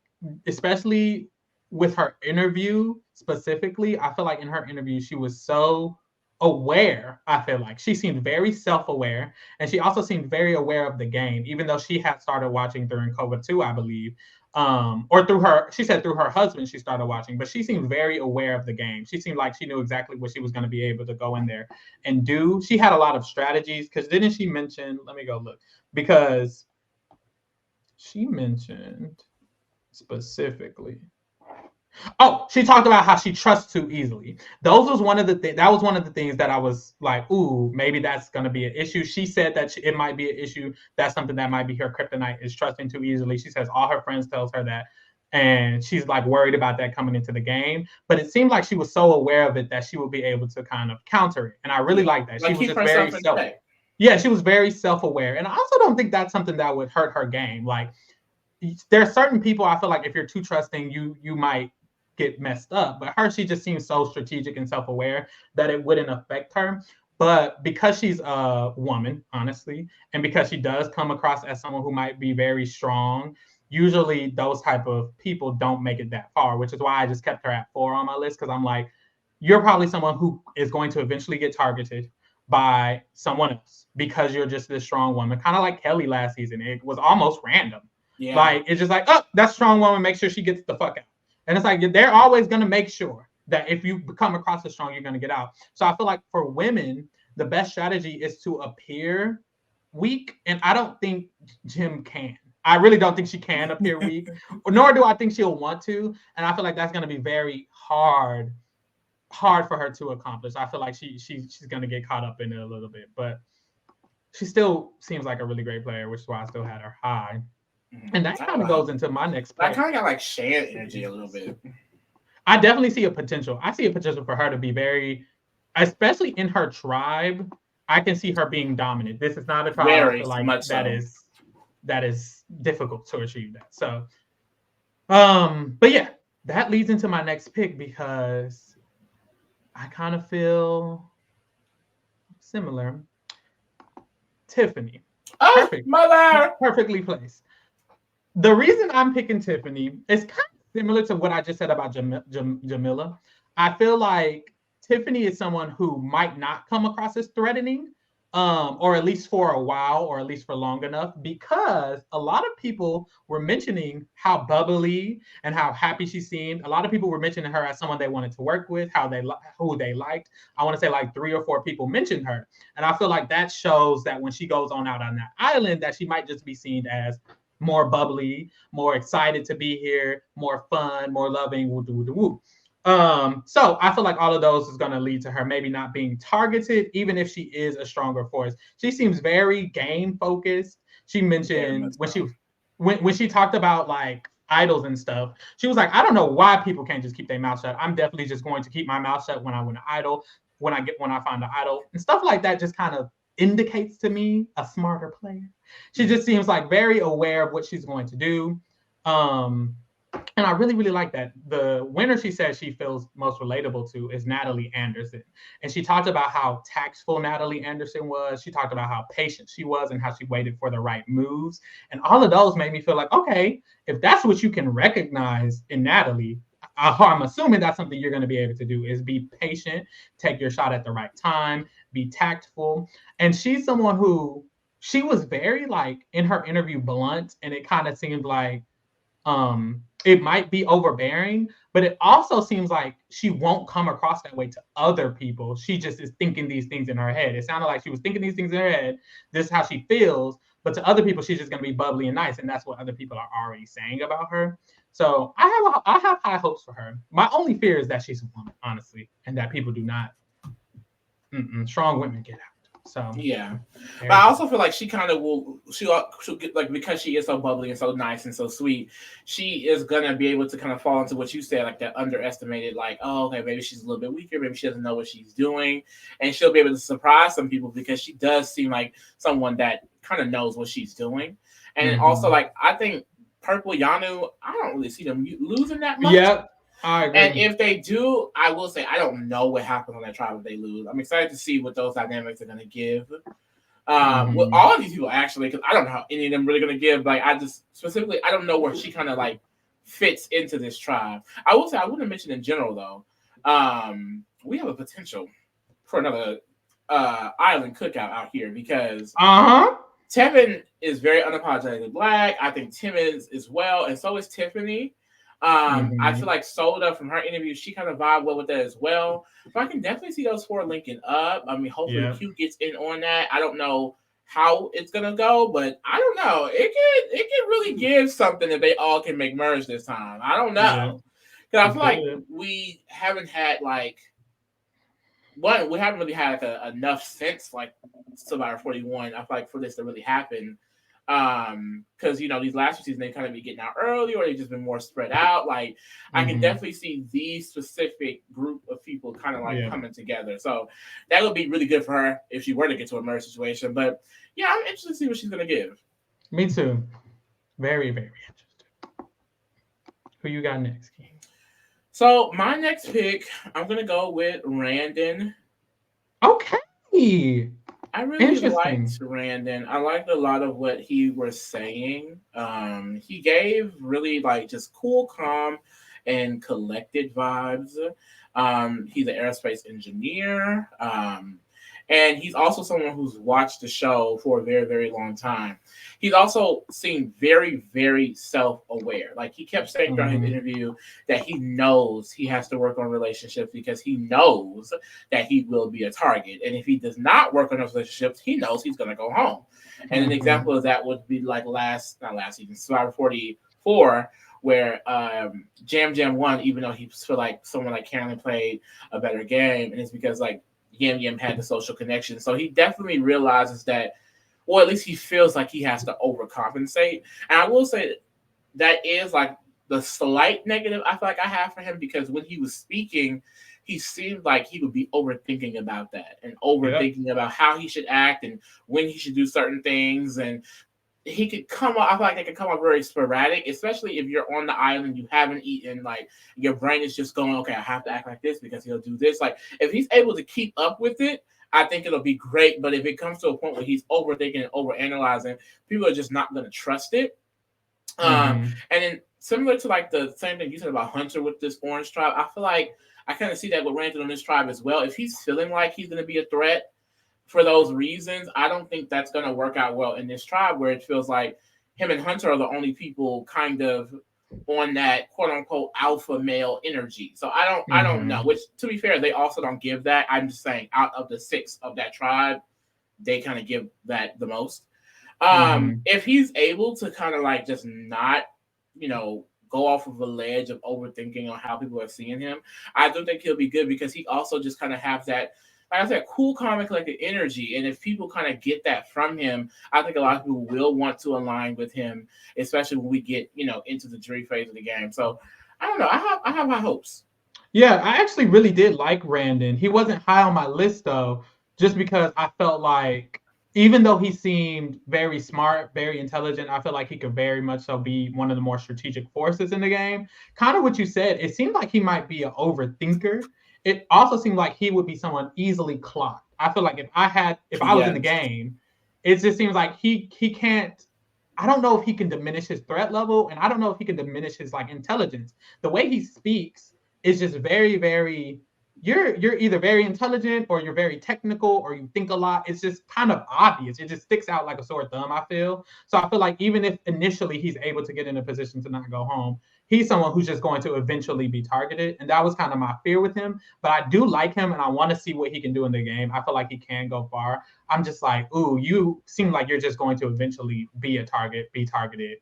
especially with her interview specifically, I feel like in her interview, she was so aware. I feel like she seemed very self-aware, and she also seemed very aware of the game, even though she had started watching during COVID too, I believe. or through her, she said through her husband she started watching, but she seemed very aware of the game. She seemed like she knew exactly what she was going to be able to go in there and do. She had a lot of strategies, because didn't she mention, let me go look, because she mentioned specifically, oh, she talked about how she trusts too easily. That was one of the things that I was like, ooh, maybe that's going to be an issue. She said that it might be an issue. That's something that might be her kryptonite, is trusting too easily. She says all her friends tells her that, and she's like worried about that coming into the game. But it seemed like she was so aware of it that she would be able to kind of counter it, and I really like that. Like she was just very she was very self-aware, and I also don't think that's something that would hurt her game. Like, there are certain people I feel like if you're too trusting, you might get messed up. But her, she just seems so strategic and self-aware that it wouldn't affect her. But because she's a woman, honestly, and because she does come across as someone who might be very strong, usually those type of people don't make it that far, which is why I just kept her at 4 on my list, because I'm like, you're probably someone who is going to eventually get targeted by someone else because you're just this strong woman, kind of like Kelly last season. It was almost random. Yeah. Like, it's just like, oh, that strong woman, make sure she gets the fuck out. And it's like, they're always going to make sure that if you come across as strong, you're going to get out. So I feel like for women, the best strategy is to appear weak. And I don't think Jim can. I really don't think she can appear weak, nor do I think she'll want to. And I feel like that's going to be very hard for her to accomplish. I feel like she's going to get caught up in it a little bit. But she still seems like a really great player, which is why I still had her high. And that kind of goes into my next point. I kind of got like Shan energy a little bit. I definitely see a potential. I see a potential for her to be very, especially in her tribe. I can see her being dominant. This is not a tribe. Very I feel like much that is difficult to achieve that. So, but yeah, that leads into my next pick, because I kind of feel similar. Tiffany. Oh, perfect. Mother! Perfectly placed. The reason I'm picking Tiffany is kind of similar to what I just said about Jamila. I feel like Tiffany is someone who might not come across as threatening, or at least for a while, or at least for long enough, because a lot of people were mentioning how bubbly and how happy she seemed. A lot of people were mentioning her as someone they wanted to work with, who they liked. I want to say like 3 or 4 people mentioned her. And I feel like that shows that when she goes on out on that island, that she might just be seen as more bubbly, more excited to be here, more fun, more loving, woo, woo, woo, woo. So I feel like all of those is going to lead to her maybe not being targeted, even if she is a stronger force. She seems very game focused. She mentioned when she talked about like idols and stuff, she was like, I don't know why people can't just keep their mouth shut. I'm definitely just going to keep my mouth shut when I win an idol, when I find an idol, and stuff like that. Just kind of indicates to me a smarter player. She just seems like very aware of what she's going to do. And I really, really like that. The winner she said she feels most relatable to is Natalie Anderson. And she talked about how tactful Natalie Anderson was. She talked about how patient she was and how she waited for the right moves. And all of those made me feel like, okay, if that's what you can recognize in Natalie, I'm assuming that's something you're going to be able to do, is be patient, take your shot at the right time, be tactful. And she's someone who, she was very like in her interview blunt, and it kind of seemed like it might be overbearing, but it also seems like she won't come across that way to other people. She just is thinking these things in her head. It sounded like she was thinking these things in her head. This is how she feels. But to other people, she's just going to be bubbly and nice. And that's what other people are already saying about her. So I have high hopes for her. My only fear is that she's a woman, honestly, and that people do not. Strong women get out. So yeah, but I also feel like she kind of she'll get, like, because she is so bubbly and so nice and so sweet, she is gonna be able to kind of fall into what you said, like that underestimated, like, oh, okay, maybe she's a little bit weaker, maybe she doesn't know what she's doing, and she'll be able to surprise some people because she does seem like someone that kind of knows what she's doing. And also, like, I think Purple Yanu, I don't really see them losing that much. Yep. I agree. And if they do, I will say I don't know what happens on that trial if they lose. I'm excited to see what those dynamics are going to give. With all of these people, actually, because I don't know how any of them really going to give. Like, I just specifically, I don't know where she kind of like fits into this tribe. I will say I wouldn't mention in general though. We have a potential for another island cookout out here because Tevin is very unapologetically black. I think Tim is as well, and so is Tiffany. I feel like Soda from her interview, she kind of vibe well with that as well. So I can definitely see those four linking up. I mean, hopefully Q gets in on that. I don't know how it's gonna go, but I don't know. It can really give something that they all can make merge this time. I don't know. Because I feel like we haven't had like we haven't really had like enough since like Survivor 41. I feel like for this to really happen. Because these last few seasons they kind of be getting out early, or they've just been more spread out. Like I can definitely see these specific group of people kind of like coming together. So that would be really good for her if she were to get to a merge situation. But yeah, I'm interested to see what she's gonna give. Me too. Very, very interested. Who you got next, King? So my next pick, I'm gonna go with Randon. Okay. I really liked Randon. I liked a lot of what he was saying. He gave really like just cool, calm, and collected vibes. He's an aerospace engineer. And he's also someone who's watched the show for a very, very long time. He's also seemed very, very self-aware. Like he kept saying throughout his interview that he knows he has to work on relationships because he knows that he will be a target. And if he does not work on those relationships, he knows he's going to go home. And an example of that would be like not last season, Survivor 44, where Jam Jam won, even though he felt like someone like Carolyn played a better game. And it's because like Yam Yam had the social connection. So he definitely realizes that, or at least he feels like he has to overcompensate. And I will say that is like the slight negative I feel like I have for him, because when he was speaking, he seemed like he would be overthinking about that and overthinking about how he should act and when he should do certain things. And he could come off, I feel like it could come off very sporadic, especially if you're on the island, you haven't eaten, like your brain is just going, okay, I have to act like this because he'll do this. Like if he's able to keep up with it, I think it'll be great. But if it comes to a point where he's overthinking and overanalyzing, people are just not going to trust it. And then similar to like the same thing you said about Hunter with this Orange tribe, I feel like I kind of see that with Randall on this tribe as well. If he's feeling like he's going to be a threat for those reasons, I don't think that's going to work out well in this tribe, where it feels like him and Hunter are the only people kind of on that quote unquote alpha male energy. So I don't know, which to be fair, they also don't give that. I'm just saying out of the 6 of that tribe, they kind of give that the most. If he's able to kind of like just not, go off of a ledge of overthinking on how people are seeing him, I do think he'll be good, because he also just kind of has that, like I said, cool, calm, and collected energy. And if people kind of get that from him, I think a lot of people will want to align with him, especially when we get, into the jury phase of the game. So I don't know. I have high hopes. Yeah, I actually really did like Randon. He wasn't high on my list though, just because I felt like even though he seemed very smart, very intelligent, I feel like he could very much so be one of the more strategic forces in the game. Kind of what you said, it seemed like he might be an overthinker. It also seemed like he would be someone easily clocked. I feel like if I was in the game, it just seems like he can't. I don't know if he can diminish his threat level, and I don't know if he can diminish his like intelligence. The way he speaks is just very, very. You're either very intelligent or you're very technical or you think a lot. It's just kind of obvious. It just sticks out like a sore thumb, I feel. So I feel like even if initially he's able to get in a position to not go home, he's someone who's just going to eventually be targeted. And that was kind of my fear with him. But I do like him and I want to see what he can do in the game. I feel like he can go far. I'm just like, ooh, you seem like you're just going to eventually be a target, be targeted.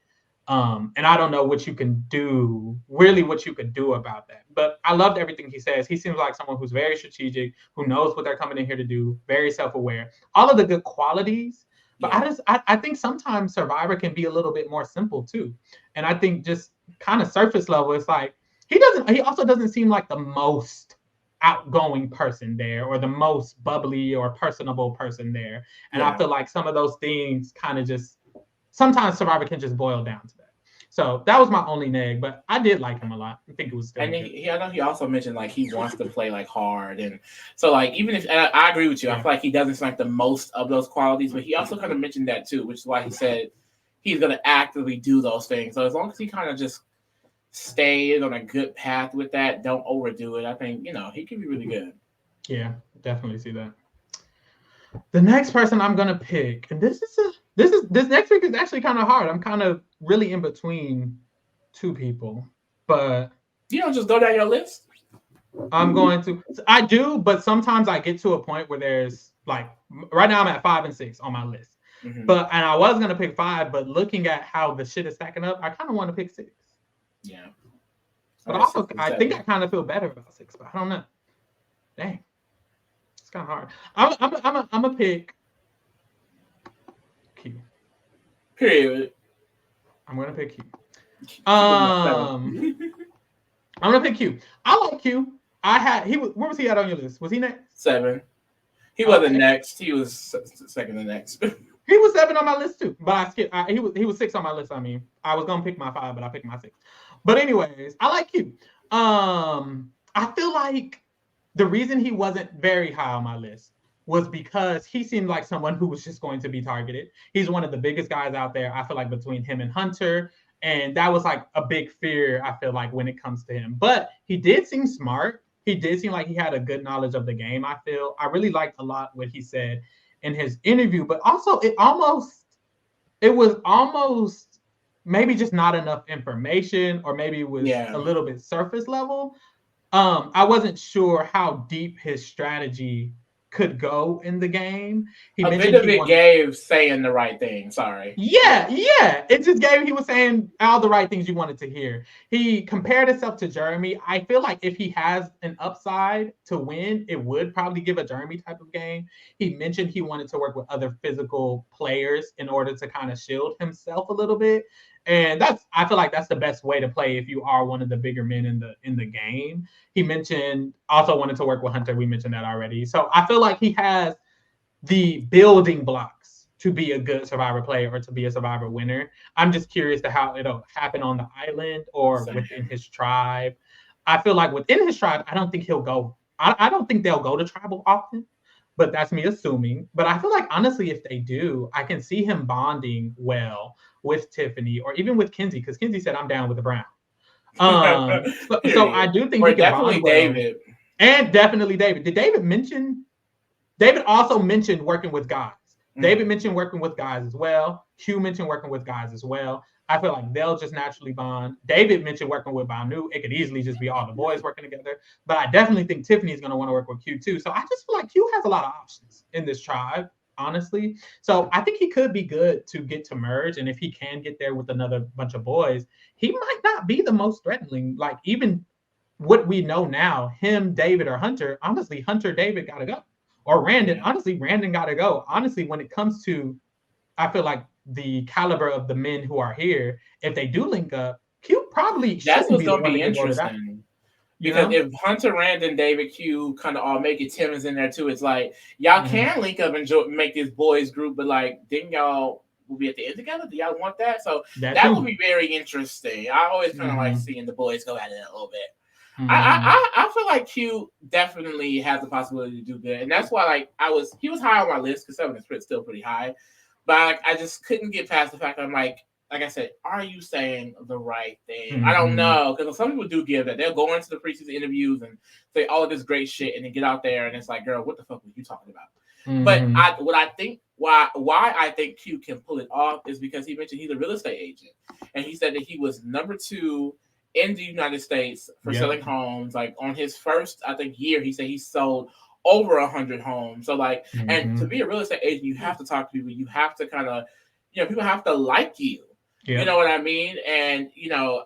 And I don't know what you can do, really what you could do about that. But I loved everything he says. He seems like someone who's very strategic, who knows what they're coming in here to do, very self-aware. All of the good qualities. But I think sometimes Survivor can be a little bit more simple too. And I think just kind of surface level, it's like he also doesn't seem like the most outgoing person there or the most bubbly or personable person there. And I feel like some of those things kind of just sometimes Survivor can just boil down to that. So that was my only neg, but I did like him a lot. I think it was. And I know he also mentioned like he wants to play like hard, and so like even if I agree with you, I feel like he doesn't seem like the most of those qualities, but he also kind of mentioned that too, which is why he said he's going to actively do those things. So as long as he kind of just stays on a good path with that, don't overdo it. I think he can be really good. Yeah, definitely see that. The next person I'm gonna pick, and this This next week is actually kind of hard. I'm kind of really in between two people, but you don't just go down your list. I'm going to. I do, but sometimes I get to a point where there's like right now I'm at 5 and 6 on my list. But and I was gonna pick 5, but looking at how the shit is stacking up, I kind of want to pick 6. Yeah. But also, I think I kind of feel better about 6, but I don't know. Dang, it's kind of hard. I'm gonna pick Q. Period. I'm gonna pick Q. I'm gonna pick Q. I like Q. Where was he at on your list? Was he next? 7. He wasn't next. He was second to next. He was 7 on my list too, but I skipped. He was 6 on my list. I mean, I was gonna pick my 5, but I picked my 6. But anyways, I like Q. I feel like the reason he wasn't very high on my list was because he seemed like someone who was just going to be targeted. He's one of the biggest guys out there. I feel like between him and Hunter, and that was like a big fear. I feel like when it comes to him, but he did seem smart. He did seem like he had a good knowledge of the game. I really liked a lot what he said in his interview, but also it was almost maybe just not enough information, or maybe it was a little bit surface level. I wasn't sure how deep his strategy could go in the game. He gave saying the right thing. Sorry. Yeah. It just gave. He was saying all the right things you wanted to hear. He compared himself to Jeremy. I feel like if he has an upside to win, it would probably give a Jeremy type of game. He mentioned he wanted to work with other physical players in order to kind of shield himself a little bit. And I feel like that's the best way to play if you are one of the bigger men in the game. He mentioned also wanted to work with Hunter. We mentioned that already. So I feel like he has the building blocks to be a good Survivor player or to be a Survivor winner. I'm just curious to how it'll happen on the island or within his tribe. I feel like within his tribe, I don't think he'll go. I don't think they'll go to tribal often, but that's me assuming. But I feel like honestly, if they do, I can see him bonding well with Tiffany or even with Kenzie, because Kenzie said I'm down with the Brown. So I do think he can bond well. David. And definitely David. Did David mention? David also mentioned working with guys. David mentioned working with guys as well. Q mentioned working with guys as well. I feel like they'll just naturally bond. David mentioned working with Banu. It could easily just be all the boys working together. But I definitely think Tiffany's going to want to work with Q too. So I just feel like Q has a lot of options in this tribe, honestly. So I think he could be good to get to merge. And if he can get there with another bunch of boys, he might not be the most threatening. Like even what we know now, him, David, or Hunter, honestly, Hunter, David got to go. Or Randon, honestly, Randon got to go. Honestly, when it comes to, I feel like the caliber of the men who are here, if they do link up, Q probably that's what's going to be interesting. Because if Hunter, Randon, David, Q kind of all make it, Tim is in there too. It's like y'all can link up and make this boys group, but like then y'all will be at the end together. Do y'all want that? So that will be very interesting. I always kind of like seeing the boys go at it a little bit. I feel like Q definitely has the possibility to do good, and that's why like he was high on my list because 7 is still pretty high, but I just couldn't get past the fact that I'm like I said, are you saying the right thing? I don't know, because some people do give that. They'll go into the preseason interviews and say all of this great shit, and then get out there and it's like, girl, what the fuck were you talking about? But why I think Q can pull it off is because he mentioned he's a real estate agent, and he said that he was number 2 in the United States for selling homes. Like on his first, I think, year, he said he sold over 100 homes. So like, and to be a real estate agent, you have to talk to people. You have to kind of, people have to like you. You know what I mean? And,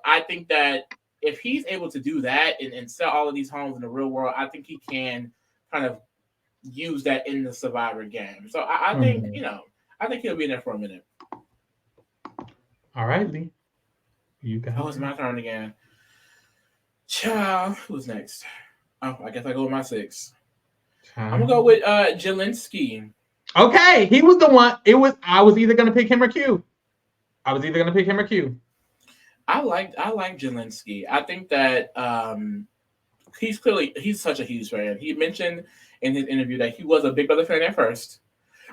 I think that if he's able to do that and sell all of these homes in the real world, I think he can kind of use that in the Survivor game. So I think, I think he'll be in there for a minute. All right, Lee. You got it's my turn again. Ciao. Who's next? Oh, I guess I go with my 6. I'm gonna go with Jelinski. Okay, he was the one. I was either gonna pick him or Q. I like Jelinski. I think that he's such a huge fan. He mentioned in his interview that he was a Big Brother fan at first,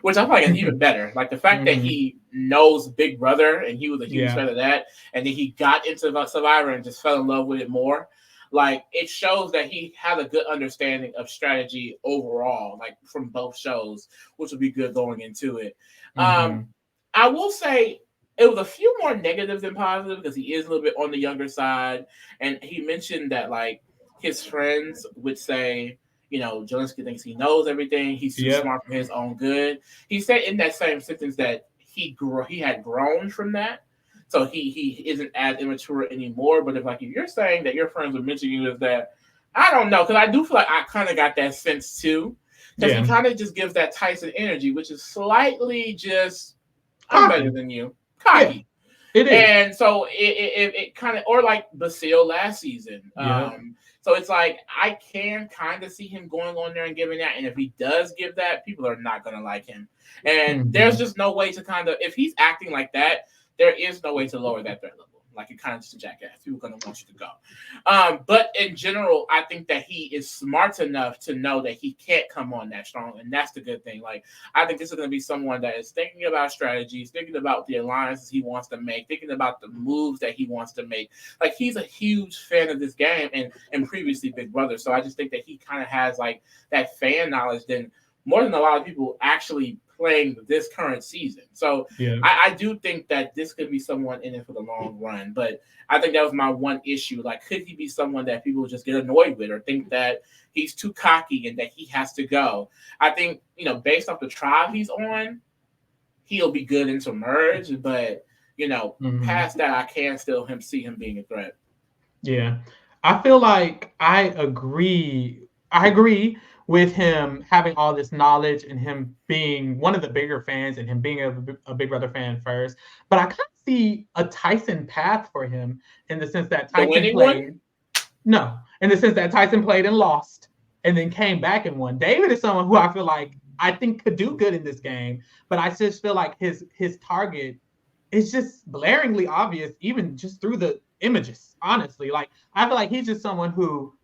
which I feel like is even better. Like the fact that he knows Big Brother and he was a huge fan of that, and then he got into Survivor and just fell in love with it more. Like it shows that he had a good understanding of strategy overall, like from both shows, which would be good going into it. I will say it was a few more negatives than positive because he is a little bit on the younger side, and he mentioned that like his friends would say, Zelensky thinks he knows everything. He's too smart for his own good. He said in that same sentence that he had grown from that. So he isn't as immature anymore. But if you're saying that your friends are mentioning you as that, I don't know, because I do feel like I kind of got that sense too. Because he kind of just gives that Tyson energy, which is slightly just I'm better than you, cocky. Yeah, it is. And so it kind of, or like Basile last season. So it's like I can kind of see him going on there and giving that. And if he does give that, people are not going to like him. And there's just no way to kind of, if he's acting like that, there is no way to lower that threat level. Like, you're kind of just a jackass. People are going to want you to go. But in general, I think that he is smart enough to know that he can't come on that strong. And that's the good thing. Like, I think this is going to be someone that is thinking about strategies, thinking about the alliances he wants to make, thinking about the moves that he wants to make. Like, he's a huge fan of this game and previously Big Brother. So I just think that he kind of has, like, that fan knowledge then more than a lot of people actually playing this current season. So I do think that this could be someone in it for the long run. But I think that was my one issue. Like, could he be someone that people just get annoyed with or think that he's too cocky and that he has to go? I think, based off the tribe he's on, he'll be good into merge. But, past that, I can still see him being a threat. Yeah. I feel like I agree with him having all this knowledge and him being one of the bigger fans and him being a Big Brother fan first. But I kind of see a Tyson path for him in the sense that Tyson played. No, in the sense that Tyson played and lost and then came back and won. David is someone who I feel like I think could do good in this game, but I just feel like his target is just blaringly obvious, even just through the images, honestly. Like, I feel like he's just someone who,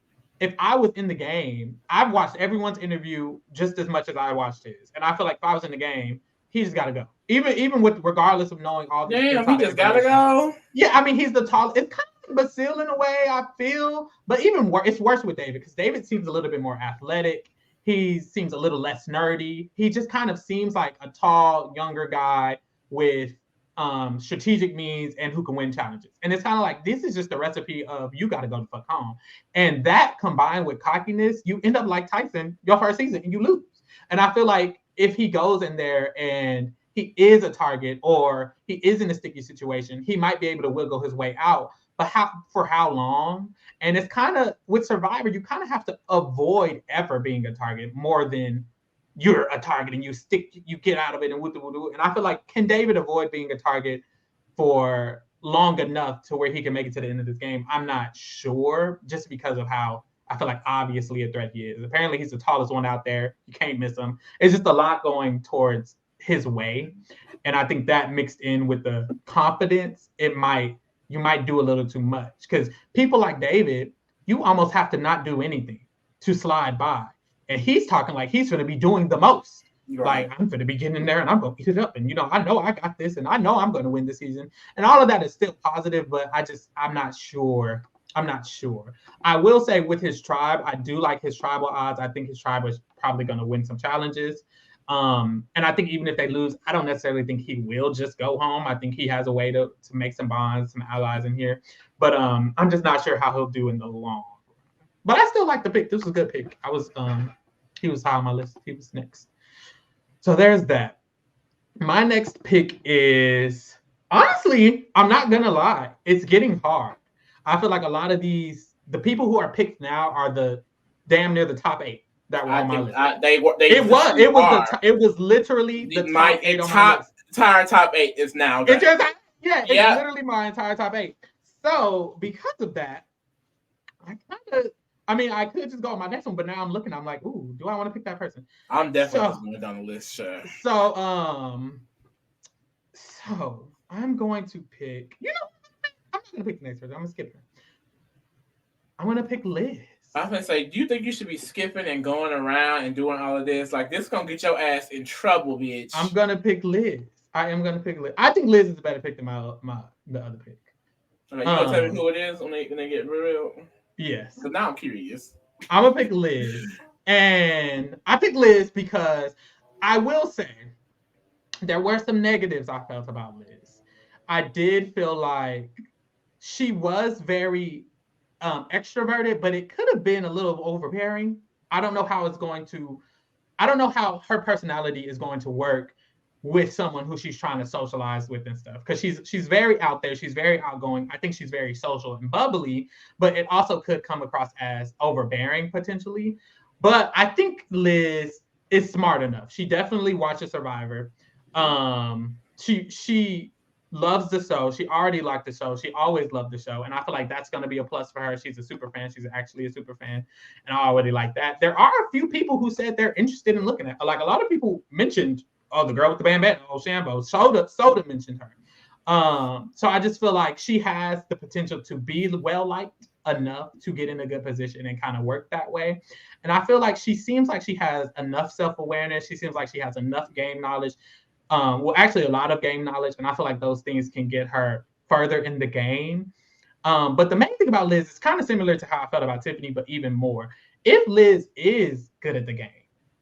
if I was in the game, I've watched everyone's interview just as much as I watched his. And I feel like if I was in the game, he just got to go. Even with, regardless of knowing all the he just got to go. Yeah, I mean, he's the tallest. It's kind of like Basile in a way, I feel. But even worse, it's worse with David because David seems a little bit more athletic. He seems a little less nerdy. He just kind of seems like a tall, younger guy with strategic means and who can win challenges. And it's kind of like, this is just a recipe of you got to go the fuck home. And that combined with cockiness, you end up like Tyson your first season and you lose. And I feel like if he goes in there and he is a target or he is in a sticky situation, he might be able to wiggle his way out. But for how long? And it's kind of, with Survivor, you kind of have to avoid ever being a target more than you're a target and you get out of it and woo-doo-woo-doo. And I feel like, can David avoid being a target for long enough to where he can make it to the end of this game? I'm not sure, just because of how I feel like obviously a threat he is. Apparently he's the tallest one out there. You can't miss him. It's just a lot going towards his way. And I think that mixed in with the confidence, you might do a little too much. Because people like David, you almost have to not do anything to slide by. And he's talking like he's going to be doing the most. Right. Like, I'm going to be getting in there and I'm going to eat it up. And, I know I got this and I know I'm going to win this season. And all of that is still positive, but I'm not sure. I will say with his tribe, I do like his tribal odds. I think his tribe is probably going to win some challenges. And I think even if they lose, I don't necessarily think he will just go home. I think he has a way to make some bonds, some allies in here. But I'm just not sure how he'll do in the long. But I still like the pick. This was a good pick. He was high on my list. He was next. So there's that. My next pick is, honestly, I'm not going to lie, it's getting hard. I feel like a lot of the people who are picked now are the damn near the top 8 that were on my list. It was literally the top 8 on my list. Entire top 8 is now. It's literally my entire top 8. So because of that, I could just go on my next one, but now I'm looking, I'm like, ooh, do I want to pick that person? I'm definitely going down the list, sure. So I'm going to pick, I'm not going to pick the next person. I'm going to skip her. I'm going to pick Liz. I was going to say, do you think you should be skipping and going around and doing all of this? Like, this is going to get your ass in trouble, bitch. I'm going to pick Liz. I am going to pick Liz. I think Liz is a better pick than the other pick. Okay, you want to tell me who it is when they get real? Yes. Because now I'm curious. I'm going to pick Liz. And I picked Liz because I will say there were some negatives I felt about Liz. I did feel like she was very extroverted, but it could have been a little overbearing. I don't know how it's going to. I don't know how her personality is going to work with someone who she's trying to socialize with and stuff. Because she's very out there, she's very outgoing. I think she's very social and bubbly, but it also could come across as overbearing potentially. But I think Liz is smart enough. She definitely watches Survivor. She loves the show. She already liked the show. She always loved the show. And I feel like that's going to be a plus for her. She's a super fan. She's actually a super fan. And I already like that. There are a few people who said they're interested in looking at, like a lot of people mentioned, oh, the girl with the bandana, oh, Shambo. Soda mentioned her. So I just feel like she has the potential to be well liked enough to get in a good position and kind of work that way. And I feel like she seems like she has enough self-awareness. She seems like she has enough game knowledge. Well, actually a lot of game knowledge. And I feel like those things can get her further in the game. But the main thing about Liz is kind of similar to how I felt about Tiffany, but even more. If Liz is good at the game,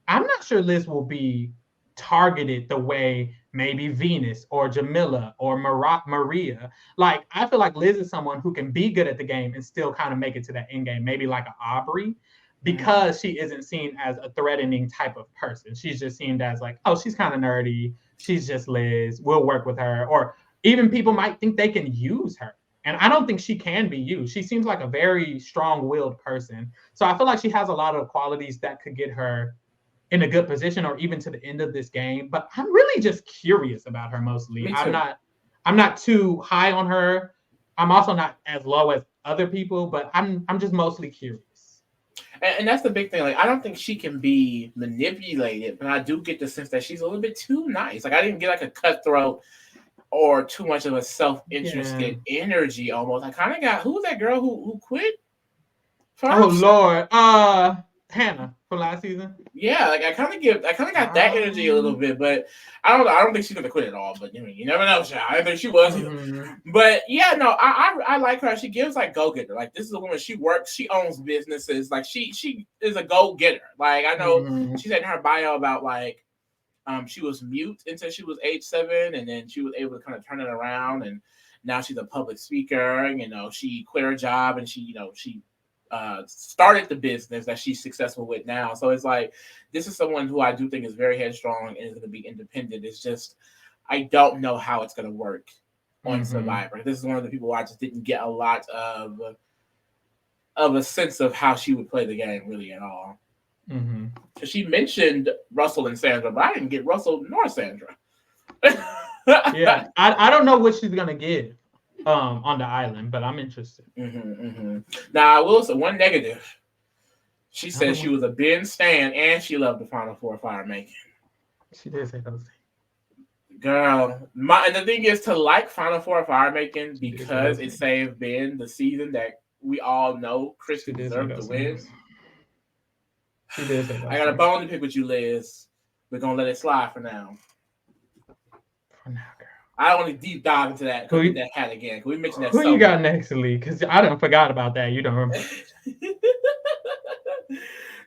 I'm not sure Liz will be targeted the way maybe Venus or Jamila or Maria. Like, I feel like Liz is someone who can be good at the game and still kind of make it to that end game, maybe like an Aubrey, because she isn't seen as a threatening type of person. She's just seen as like, oh, she's kind of nerdy. She's just Liz. We'll work with her. Or even people might think they can use her. And I don't think she can be used. She seems like a very strong-willed person. So I feel like she has a lot of qualities that could get her in a good position or even to the end of this game. But I'm really just curious about her mostly. I'm not too high on her. I'm also not as low as other people, but I'm just mostly curious. And that's the big thing. Like, I don't think she can be manipulated, but I do get the sense that she's a little bit too nice. Like, I didn't get like a cutthroat or too much of a self-interested energy almost. I kind of got, who was that girl who quit first? Oh, Lord. Hannah from last season. Yeah, like I kind of got that energy a little bit, but I don't think she's gonna quit at all. But you never know, child. I think she was. But yeah, no, I like her. She gives like go getter. Like, this is a woman. She works. She owns businesses. Like she is a go getter. Like, I know she said in her bio about like she was mute until she was age 7, and then she was able to kind of turn it around, and now she's a public speaker. She quit her job and she started the business that she's successful with now. So it's like, this is someone who I do think is very headstrong and is going to be independent. It's just, I don't know how it's going to work on Survivor. This is one of the people I just didn't get a lot of a sense of how she would play the game really at all. Because she mentioned Russell and Sandra, but I didn't get Russell nor Sandra. Yeah, I don't know what she's going to give on the island, but I'm interested. Now, I will say one negative. She said she was a Ben stan and she loved the Final Four fire making. She did say those things. Girl, and the thing is to like Final Four fire making because it saved Ben the season that we all know Chris deserved to win. She did say I got a bone to pick with you, Liz. We're gonna let it slide for now. For now, girl. I don't want to deep dive into that. That hat again. Can we mention that? Who you got next, Lee? Because I done forgot about that. You don't remember.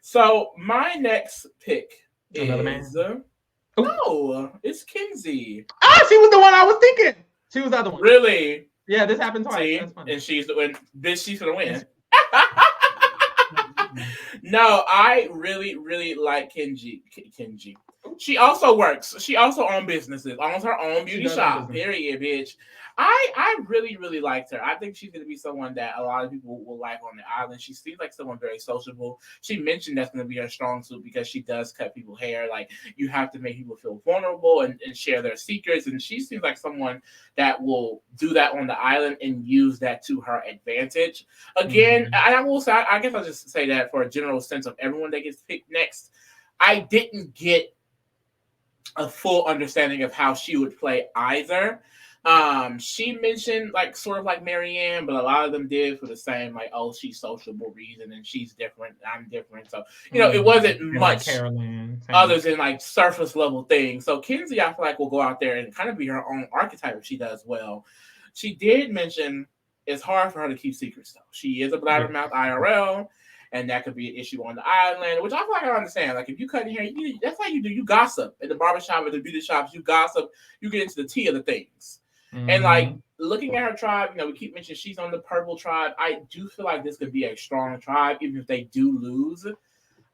So my next pick Another is no, it's Kenzie. Ah, she was the one I was thinking. She was the other one. Really? Yeah, this happened twice. See? That's funny. And she's gonna win. No, I really, really like Kenji. She also works. She also owns businesses, owns her own beauty shop. Period, bitch. I really, really liked her. I think she's going to be someone that a lot of people will like on the island. She seems like someone very sociable. She mentioned that's going to be her strong suit because she does cut people's hair. Like, you have to make people feel vulnerable and share their secrets. And she seems like someone that will do that on the island and use that to her advantage. Again, I will say, I guess I'll just say that for a general sense of everyone that gets picked next, I didn't get a full understanding of how she would play either. She mentioned sort of like Marianne, but a lot of them did for the same, like, oh, she's sociable reason and she's different, I'm different. So, it wasn't much other than like surface level things. So Kenzie, I feel like, will go out there and kind of be her own archetype if she does well. She did mention it's hard for her to keep secrets though. She is a blabbermouth IRL. and that could be an issue on the island, which I feel like I understand. Like if you cut your hair, that's how you do. You gossip in the barbershop or the beauty shops. You gossip. You get into the tea of the things. Mm-hmm. And like looking at her tribe, we keep mentioning she's on the purple tribe. I do feel like this could be a strong tribe, even if they do lose.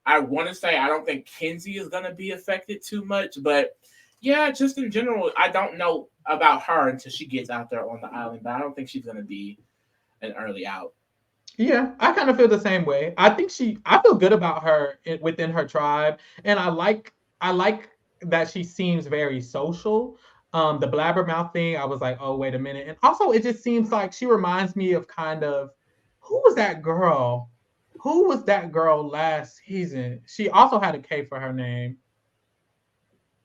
I want to say I don't think Kenzie is going to be affected too much, but yeah, just in general, I don't know about her until she gets out there on the island, but I don't think she's going to be an early out. Yeah, I kind of feel the same way. I feel good about her within her tribe, and I like that she seems very social. The blabbermouth thing, I was like, oh, wait a minute. And also, it just seems like she reminds me of kind of, who was that girl? Who was that girl last season? She also had a K for her name.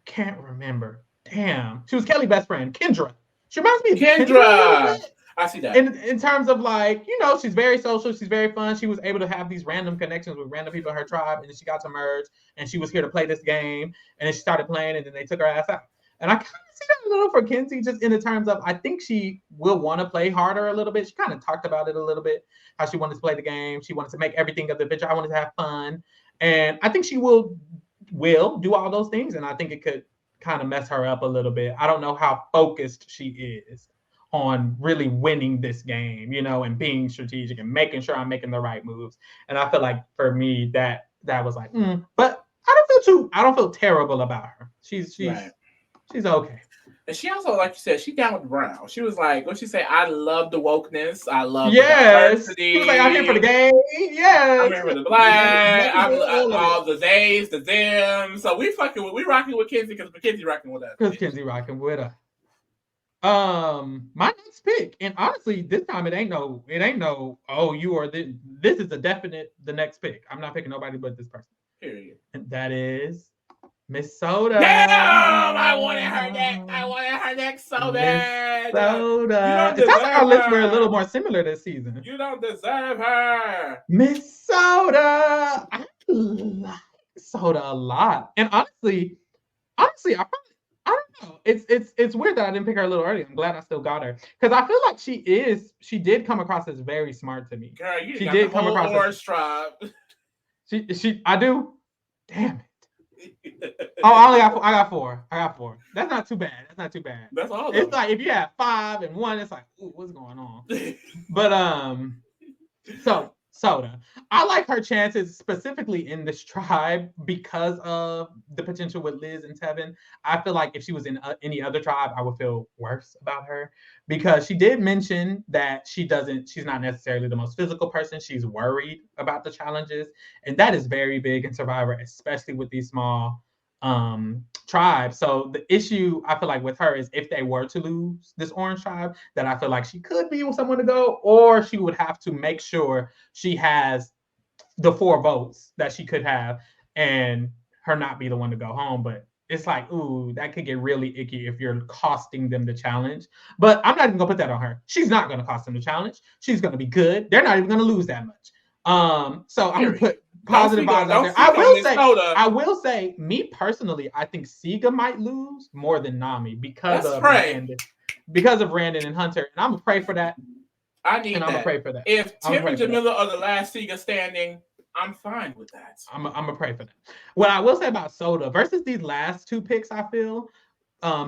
Can't remember. Damn. She was Kelly's best friend, Kendra. She reminds me of Kendra a little bit. I see that. In terms of like, she's very social, she's very fun. She was able to have these random connections with random people in her tribe, and then she got to merge, and she was here to play this game, and then she started playing, and then they took her ass out. And I kind of see that a little for Kenzie, just in the terms of, I think she will want to play harder a little bit. She kind of talked about it a little bit, how she wanted to play the game. She wanted to make everything of the adventure. I wanted to have fun. And I think she will do all those things, and I think it could kind of mess her up a little bit. I don't know how focused she is on really winning this game, and being strategic and making sure I'm making the right moves. And I feel like for me that was like, but I don't feel terrible about her. She's okay. And she also, like you said, she down with Brown. She was like, what she say? I love the wokeness. I love the diversity. She was like, I'm here for the game. Yes. I'm here for the black. I'm all the days, the them. So we rocking with Kenzie because Kenzie rocking with us. Because Kenzie rocking with her. My next pick, and honestly, this time it ain't no, oh, you are this is a definite the next pick. I'm not picking nobody but this person. Period. And that is Miss Soda. Damn! I wanted her next so bad. Soda. It sounds like our lists were a little more similar this season. You don't deserve her. Miss Soda. I like Soda a lot. And honestly, I don't know. It's weird that I didn't pick her a little early. I'm glad I still got her, because I feel like she did come across as very smart to me. Girl, she did come across as tribe. I do. Damn it. Oh, I got four. That's not too bad. That's all. It's like if you have 5 and 1, it's like, ooh, what's going on? But so Soda, I like her chances specifically in this tribe because of the potential with Liz and Tevin. I feel like if she was in any other tribe, I would feel worse about her, because she did mention that she's not necessarily the most physical person. She's worried about the challenges, and that is very big in Survivor, especially with these small tribes. So the issue I feel like with her is, if they were to lose this orange tribe, that I feel like she could be with someone to go, or she would have to make sure she has the 4 votes that she could have, and her not be the one to go home. But it's like, ooh, that could get really icky if you're costing them the challenge. But I'm not even gonna put that on her. She's not gonna cost them the challenge. She's gonna be good. They're not even gonna lose that much. So I'm gonna put positive vibes out there. I will say, me personally, I think Siga might lose more than Nami because of Randon and Hunter, and I'm gonna pray for that. I'm gonna pray for that. If Tim and Jamila are the last Siga standing, I'm fine with that. I'm gonna pray for that. What I will say about Soda versus these last 2 picks, I feel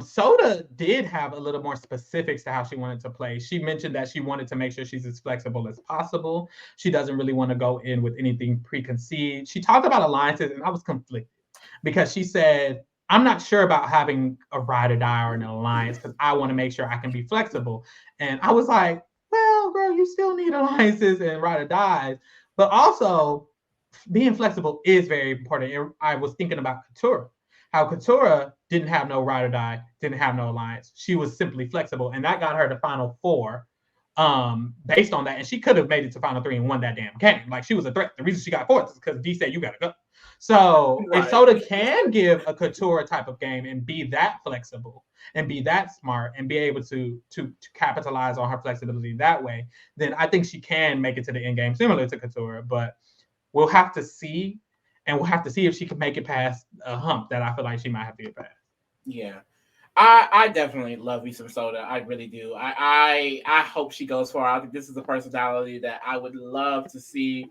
Soda did have a little more specifics to how she wanted to play. She mentioned that she wanted to make sure she's as flexible as possible. She doesn't really want to go in with anything preconceived. She talked about alliances, and I was conflicted, because she said, I'm not sure about having a ride or die or an alliance, because I want to make sure I can be flexible. And I was like, well, girl, you still need alliances and ride or dies, but also being flexible is very important. And I was thinking about Katurah, how Katurah didn't have no ride or die, didn't have no alliance. She was simply flexible, and that got her to final 4 based on that. And she could have made it to final 3 and won that damn game. Like, she was a threat. The reason she got 4th is because D said, you got to go. So if Soda can give a Katurah type of game and be that flexible and be that smart and be able to capitalize on her flexibility that way, then I think she can make it to the end game similar to Katurah. But we'll have to see. And we'll have to see if she can make it past a hump that I feel like she might have to get past. Yeah. I definitely love me some Soda. I really do. I hope she goes far. I think this is a personality that I would love to see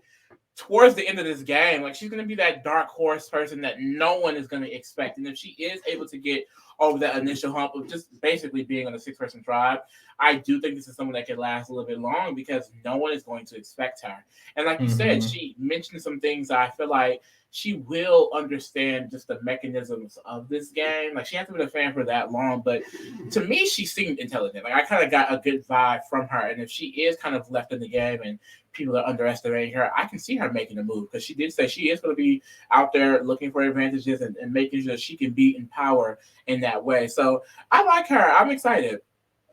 towards the end of this game, like she's going to be that dark horse person that no one is going to expect. And if she is able to get over that initial hump of just basically being on a 6-person tribe, I do think this is someone that could last a little bit long because no one is going to expect her. And like you said, she mentioned some things that I feel like she will understand just the mechanisms of this game. Like she hasn't been a fan for that long, but to me, she seemed intelligent. Like I kind of got a good vibe from her. And if she is kind of left in the game and people are underestimating her, I can see her making a move because she did say she is going to be out there looking for advantages and making sure she can be in power in that way. So I like her. I'm excited.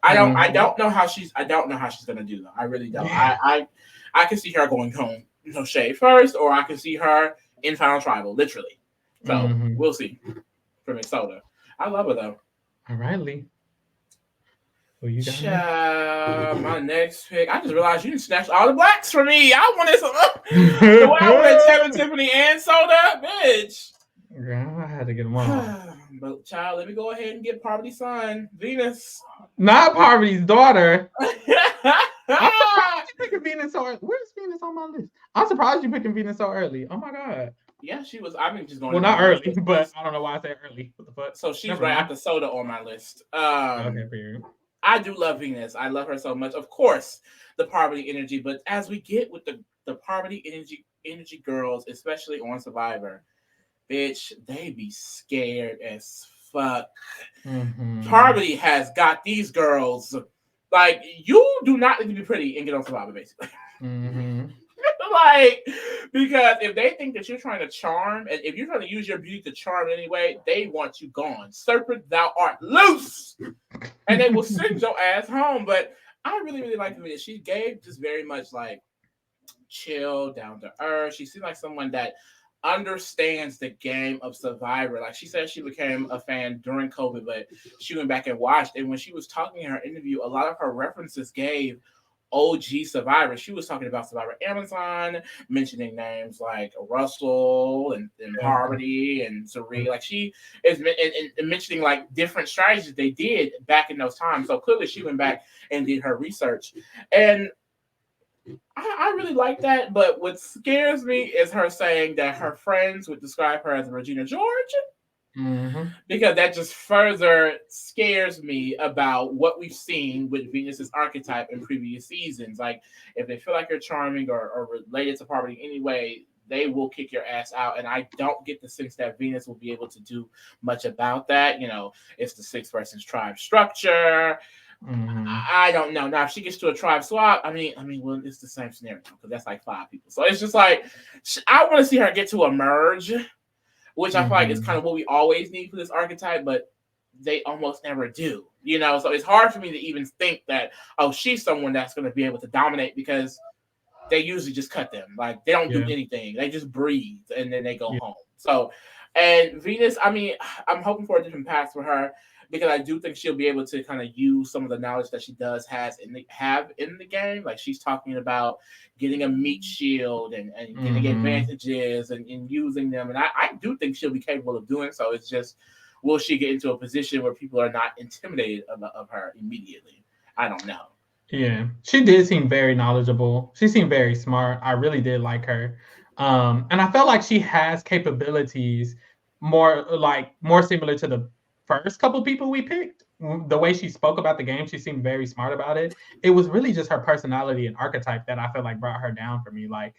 I don't know how she's gonna do though. I really don't. Yeah. I can see her going home, Shade first, or I can see her in Final Tribal, literally. So we'll see for Minnesota. I love her though. All right, Lee. Who you got? My next pick. I just realized you didn't snatch all the blacks from me. I wanted some. The way I wanted Tevin, Tiffany, and Soda, bitch. Girl, I had to get them all. But child, let me go ahead and get Poverty's son, Venus. Not Poverty's daughter. I'm surprised you picking Venus so early. Where's Venus on my list? I'm surprised you picking Venus so early. Oh my god. Yeah, she was. I mean, just going. Well, not early, but I don't know why I said early. What the fuck? So she's right after Soda on my list. Okay, period. I do love Venus. I love her so much. Of course, the Poverty energy, but as we get with the Poverty energy girls, especially on Survivor, bitch, they be scared as fuck. Poverty has got these girls like, you do not need to be pretty and get on Survivor, basically. Like, because if they think that you're trying to charm, and if you're trying to use your beauty to charm anyway, they want you gone. Serpent, thou art loose, and they will send your ass home. But I really, really like her. She gave just very much like chill, down to earth. She seemed like someone that understands the game of Survivor. Like she said, she became a fan during COVID, but she went back and watched. And when she was talking in her interview, a lot of her references gave OG Survivor. She was talking about Survivor Amazon, mentioning names like Russell and Poverty and Sari. Like she is and mentioning like different strategies they did back in those times. So clearly she went back and did her research. And I really like that, but what scares me is her saying that her friends would describe her as Regina George, because that just further scares me about what we've seen with Venus's archetype in previous seasons. Like, if they feel like you're charming or related to Poverty anyway, they will kick your ass out, and I don't get the sense that Venus will be able to do much about that. It's the 6-person tribe structure. I don't know. Now, if she gets to a tribe swap, I mean, well, it's the same scenario because that's like 5 people. So it's just like, I want to see her get to a merge, which I feel like is kind of what we always need for this archetype, but they almost never do. So it's hard for me to even think that, oh, she's someone that's going to be able to dominate, because they usually just cut them. Like, they don't do anything. They just breathe and then they go home. So, and Venus, I mean, I'm hoping for a different path for her, because I do think she'll be able to kind of use some of the knowledge that she have in the game. Like, she's talking about getting a meat shield and getting advantages and using them. And I do think she'll be capable of doing so. It's just, will she get into a position where people are not intimidated of her immediately? I don't know. Yeah, she did seem very knowledgeable. She seemed very smart. I really did like her. And I felt like she has capabilities more similar to the first couple people we picked. The way she spoke about the game, she seemed very smart about it. It was really just her personality and archetype that I felt like brought her down for me. Like,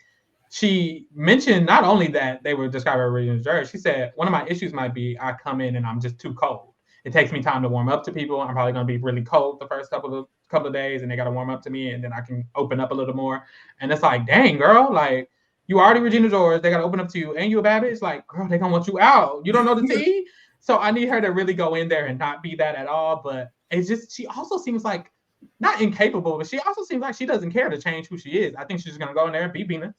she mentioned not only that they were describing her original judge, she said, one of my issues might be I come in and I'm just too cold. It takes me time to warm up to people. I'm probably going to be really cold the first couple of days, and they got to warm up to me, and then I can open up a little more. And it's like, dang, girl, like, you already Regina George, they got to open up to you, and you a bad bitch. Like, girl, they going to want you out. You don't know the tea? So I need her to really go in there and not be that at all. But it's just, she also seems like, not incapable, but she also seems like she doesn't care to change who she is. I think she's just going to go in there and be Venus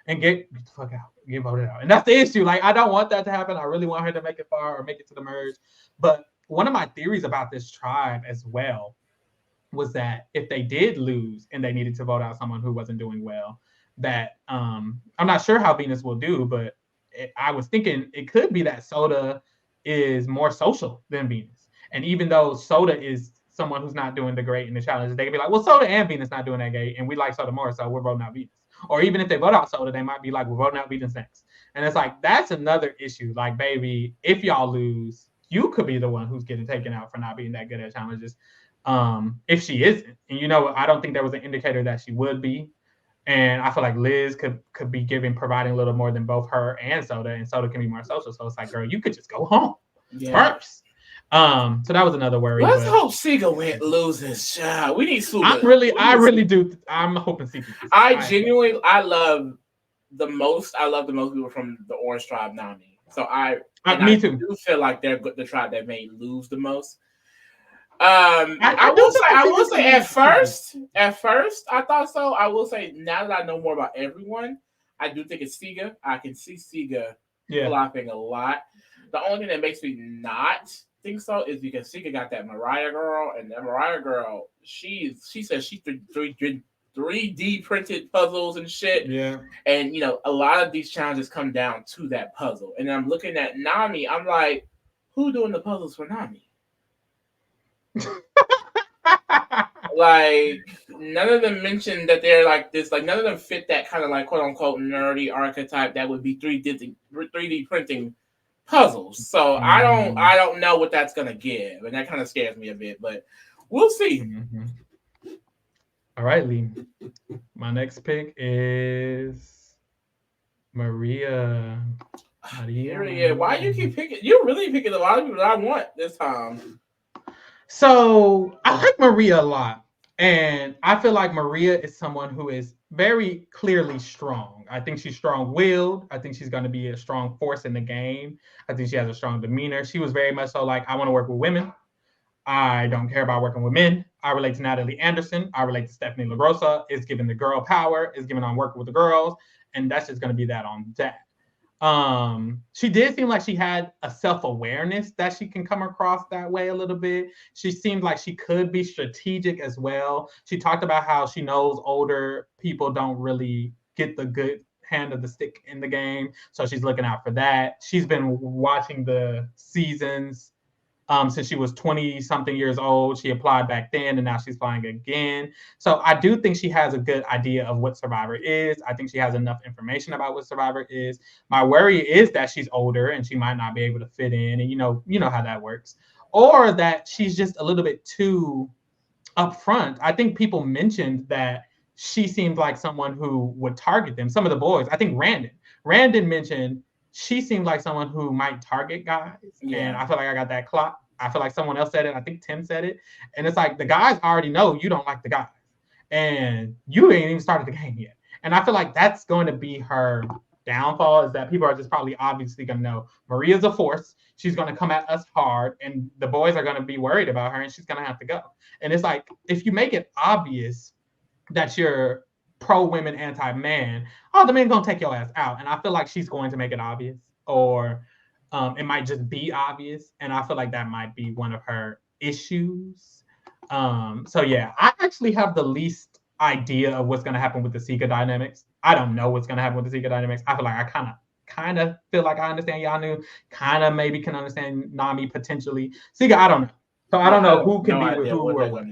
and get the fuck out, get voted out. And that's the issue. Like, I don't want that to happen. I really want her to make it far or make it to the merge. But one of my theories about this tribe as well was that if they did lose and they needed to vote out someone who wasn't doing well, that I'm not sure how Venus will do, but I was thinking it could be that Soda is more social than Venus. And even though Soda is someone who's not doing the great in the challenge, they can be like, well, Soda and Venus not doing that great, and we like Soda more, so we're voting out Venus. Or even if they vote out Soda, they might be like, we're voting out Beaton's next. And it's like, that's another issue. Like, baby, if y'all lose, you could be the one who's getting taken out for not being that good at challenges. If she isn't. And I don't think there was an indicator that she would be. And I feel like Liz could be providing a little more than both her and Soda can be more social. So it's like, girl, you could just go home first. So that was another worry. Let's hope Sega loses. We need Suga. I really do. I'm hoping Sega. I love the most people from the Orange Tribe Nami. So me too. I do feel like they're the tribe that may lose the most. I will say at first I thought so. I will say now that I know more about everyone, I do think it's Sega. I can see Sega flopping a lot. The only thing that makes me not think so is because Sega got that Mariah girl, and that Mariah girl, she says she 3D printed puzzles and shit. Yeah. And a lot of these challenges come down to that puzzle. And I'm looking at Nami, I'm like, who doing the puzzles for Nami? Like, none of them mentioned that they're like this. Like, none of them fit that kind of like quote unquote nerdy archetype that would be 3D printing puzzles. So I don't know what that's gonna give, and that kind of scares me a bit. But we'll see. Mm-hmm. All right, Lee. My next pick is Maria. Why you keep picking? You're really picking a lot of people that I want this time. So I like Maria a lot. And I feel like Maria is someone who is very clearly strong. I think she's strong-willed. I think she's going to be a strong force in the game. I think she has a strong demeanor. She was very much so like, I want to work with women. I don't care about working with men. I relate to Natalie Anderson. I relate to Stephanie LaGrossa. It's giving the girl power. It's giving on working with the girls. And that's just going to be that on that. She did seem like she had a self-awareness that she can come across that way a little bit. She seemed like she could be strategic as well. She talked about how she knows older people don't really get the good hand of the stick in the game. So she's looking out for that. She's been watching the seasons since she was 20 something years old. She applied back then and now she's flying again. So I do think she has a good idea of what Survivor is. I think she has enough information about what Survivor is. My worry is that she's older and she might not be able to fit in. And you know how that works. Or that she's just a little bit too upfront. I think people mentioned that she seemed like someone who would target them. Some of the boys, I think Randon mentioned she seemed like someone who might target guys. Yeah. And I feel like I got that clock. I feel like someone else said it. I think Tim said it. And it's like the guys already know you don't like the guys. And you ain't even started the game yet. And I feel like that's going to be her downfall, is that people are just probably obviously going to know Maria's a force. She's going to come at us hard. And the boys are going to be worried about her and she's going to have to go. And it's like, if you make it obvious that you're pro-women, anti-man, the men gonna take your ass out. And I feel like she's going to make it obvious, or it might just be obvious. And I feel like that might be one of her issues. So yeah, I actually have the least idea of what's gonna happen with the Sika dynamics. I don't know what's gonna happen with the Sika dynamics. I feel like I kind of feel like I understand Yanu, kind of maybe can understand Nami potentially. Sika, I don't know. So I don't know who can be with who or what.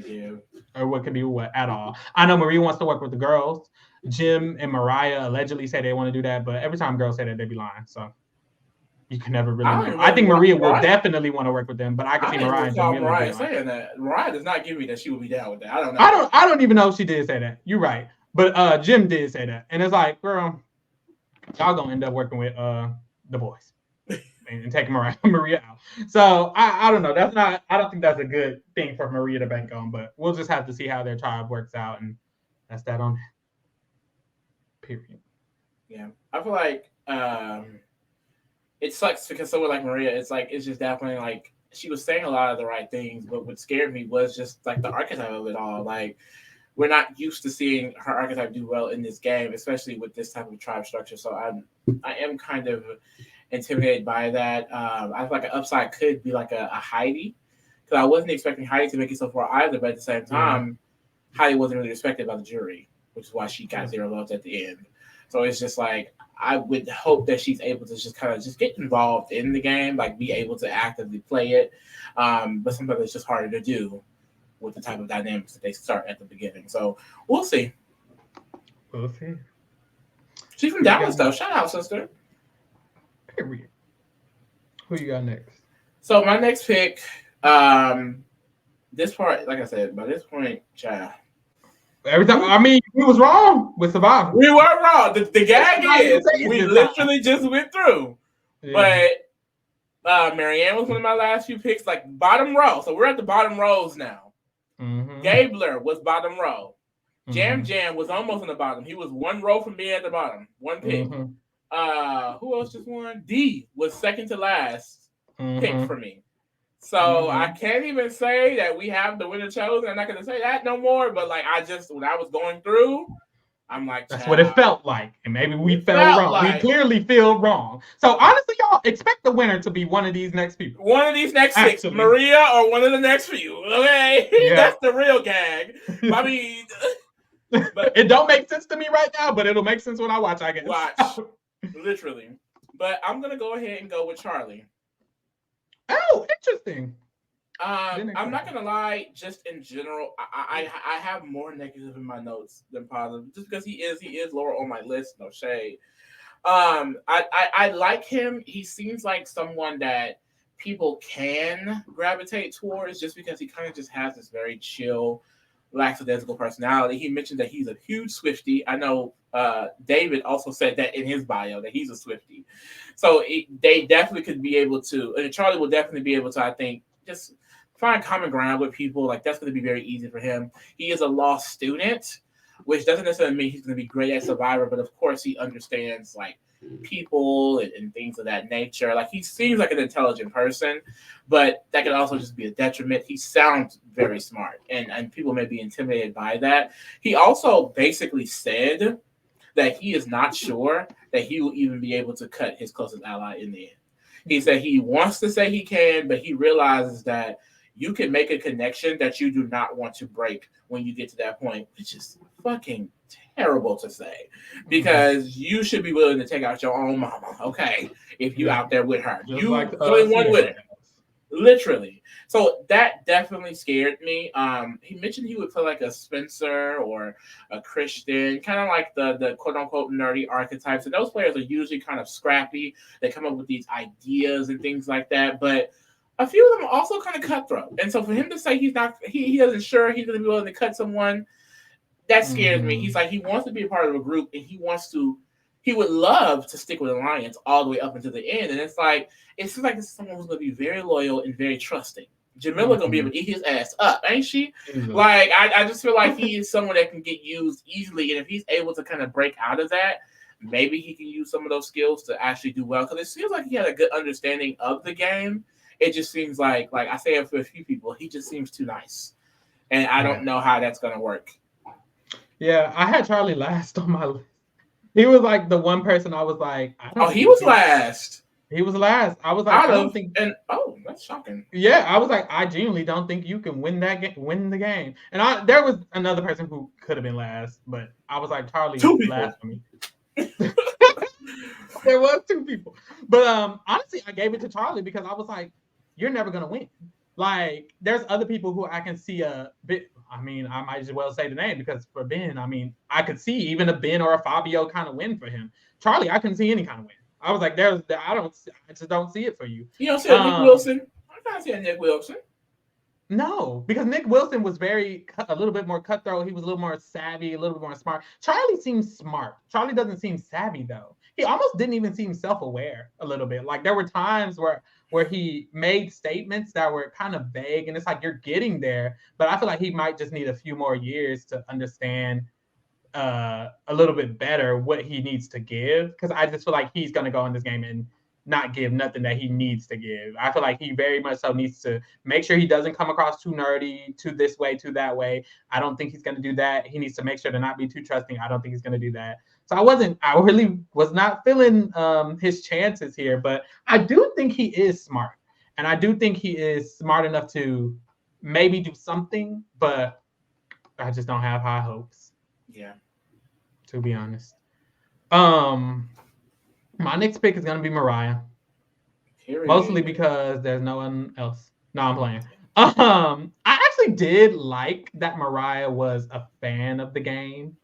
Or what could be what at all. I know Maria wants to work with the girls. Jim and Mariah allegedly say they want to do that, but every time girls say that, they be lying. So you can never really know. I think Maria will definitely want to work with them, but I can see Mariah and Jim. Mariah saying that. Mariah does not give me that she would be down with that. I don't know. I don't even know if she did say that. You're right, but Jim did say that, and it's like, girl, y'all gonna end up working with the boys. And taking Maria out. So I don't know. I don't think that's a good thing for Maria to bank on, but we'll just have to see how their tribe works out, and that's that on that. Period. Yeah. I feel like it sucks because someone like Maria, it's just definitely like she was saying a lot of the right things, but what scared me was just like the archetype of it all. Like, we're not used to seeing her archetype do well in this game, especially with this type of tribe structure. So I am kind of intimidated by that. I feel like an upside could be like a Heidi, because I wasn't expecting Heidi to make it so far either, but at the same time, Heidi wasn't really respected by the jury, which is why she got 0 votes at the end. So it's just like, I would hope that she's able to just kind of just get involved in the game, like be able to actively play it. But sometimes it's just harder to do with the type of dynamics that they start at the beginning. So we'll see. We'll see. She's from Dallas, though. Shout out, sister. Period. Who you got next? So my next pick, this part, like I said, by this point, child. Every time, I mean, we was wrong with Survivor. We were wrong. The gag is we literally just went through. Yeah. But Marianne was one of my last few picks, like bottom row. So we're at the bottom rows now. Mm-hmm. Gabler was bottom row. Mm-hmm. Jam was almost on the bottom. He was one row from being at the bottom. One pick. Mm-hmm. Who else just won? D was second to last pick for me. So I can't even say that we have the winner chosen. I'm not going to say that no more. But like when I was going through, I'm like, that's what it felt like. And maybe we felt wrong. Like, we clearly feel wrong. So honestly, y'all, expect the winner to be one of these next people. One of these next six. Maria or one of the next few. Okay? Yeah. That's the real gag. I mean... But it don't make sense to me right now, but it'll make sense when I watch, I guess. Watch. Literally. But I'm going to go ahead and go with Charlie. Oh, interesting. I'm not gonna lie. Just in general, I have more negative in my notes than positive. Just because he is lower on my list. No shade. I like him. He seems like someone that people can gravitate towards, just because he kind of just has this very chill, lackadaisical personality. He mentioned that he's a huge Swiftie. I know David also said that in his bio, that he's a Swiftie. So they definitely could be able to, and Charlie will definitely be able to, I think, just find common ground with people. Like, that's going to be very easy for him. He is a law student, which doesn't necessarily mean he's going to be great at Survivor, but of course he understands, like, people and things of that nature. Like, he seems like an intelligent person, but that could also just be a detriment. He sounds very smart, and people may be intimidated by that. He also basically said that he is not sure that he will even be able to cut his closest ally in the end. He said he wants to say he can, but he realizes that you can make a connection that you do not want to break when you get to that point, which is fucking terrible to say, because you should be willing to take out your own mama, okay, if you out there with her. Just you like only one with her. Literally. So that definitely scared me. He mentioned he would play like a Spencer or a Christian, kind of like the quote unquote nerdy archetypes. And those players are usually kind of scrappy. They come up with these ideas and things like that. But a few of them are also kind of cutthroat. And so for him to say he doesn't sure he's going to be willing to cut someone, that scares me. He's like, he wants to be a part of a group, and he would love to stick with Alliance all the way up until the end. And it's like, it seems like this is someone who's going to be very loyal and very trusting. Jamila going to be able to eat his ass up, ain't she? Mm-hmm. Like, I just feel like he is someone that can get used easily. And if he's able to kind of break out of that, maybe he can use some of those skills to actually do well. Because it seems like he had a good understanding of the game. It just seems like I say it for a few people, he just seems too nice. And I don't know how that's going to work. Yeah, I had Charlie last on my list. He was like the one person I was like, he was last. He was last. I was like, I don't think. And that's shocking. Yeah, I was like, I genuinely don't think you can win the game. And there was another person who could have been last, but I was like, Charlie last for me. There was two people, but honestly, I gave it to Charlie because I was like, you're never gonna win. Like, there's other people who I can see a bit. I mean, I might as well say the name, because for Ben, I mean, I could see even a Ben or a Fabio kind of win for him. Charlie, I couldn't see any kind of win. I was like, I just don't see it for you. You don't see a Nick Wilson? I can't see a Nick Wilson. No, because Nick Wilson was a little bit more cutthroat. He was a little more savvy, a little bit more smart. Charlie seems smart. Charlie doesn't seem savvy, though. He almost didn't even seem self-aware a little bit. Like, there were times where he made statements that were kind of vague, and it's like, you're getting there, but I feel like he might just need a few more years to understand a little bit better what he needs to give, because I just feel like he's going to go in this game and not give nothing that he needs to give. I feel like he very much so needs to make sure he doesn't come across too nerdy, too this way, too that way. I don't think he's going to do that. He needs to make sure to not be too trusting. I don't think he's going to do that. So I really was not feeling his chances here, but I do think he is smart. And I do think he is smart enough to maybe do something, but I just don't have high hopes. Yeah. To be honest. My next pick is going to be Mariah. Mostly because there's no one else. No, I'm playing. I actually did like that Mariah was a fan of the game.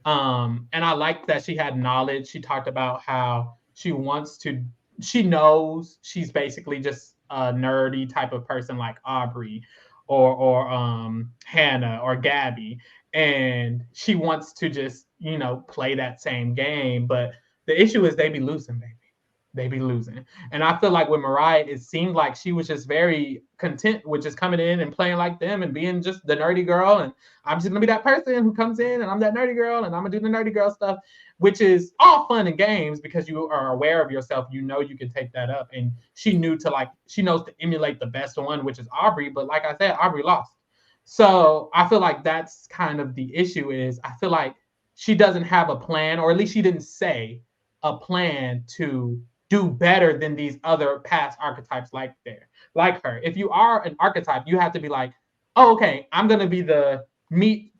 And I liked that she had knowledge. She talked about how she knows she's basically just a nerdy type of person like Aubrey or Hannah or Gabby. And she wants to just, play that same game. But the issue is they be losing, baby. They be losing. And I feel like with Mariah, it seemed like she was just very content with just coming in and playing like them and being just the nerdy girl. And I'm just gonna be that person who comes in and I'm that nerdy girl and I'm gonna do the nerdy girl stuff, which is all fun and games because you are aware of yourself. You know you can take that up. And she knows to emulate the best one, which is Aubrey. But like I said, Aubrey lost. So I feel like that's kind of the issue is I feel like she doesn't have a plan, or at least she didn't say a plan to do better than these other past archetypes like her. If you are an archetype, you have to be like, oh, okay, I'm gonna be the meat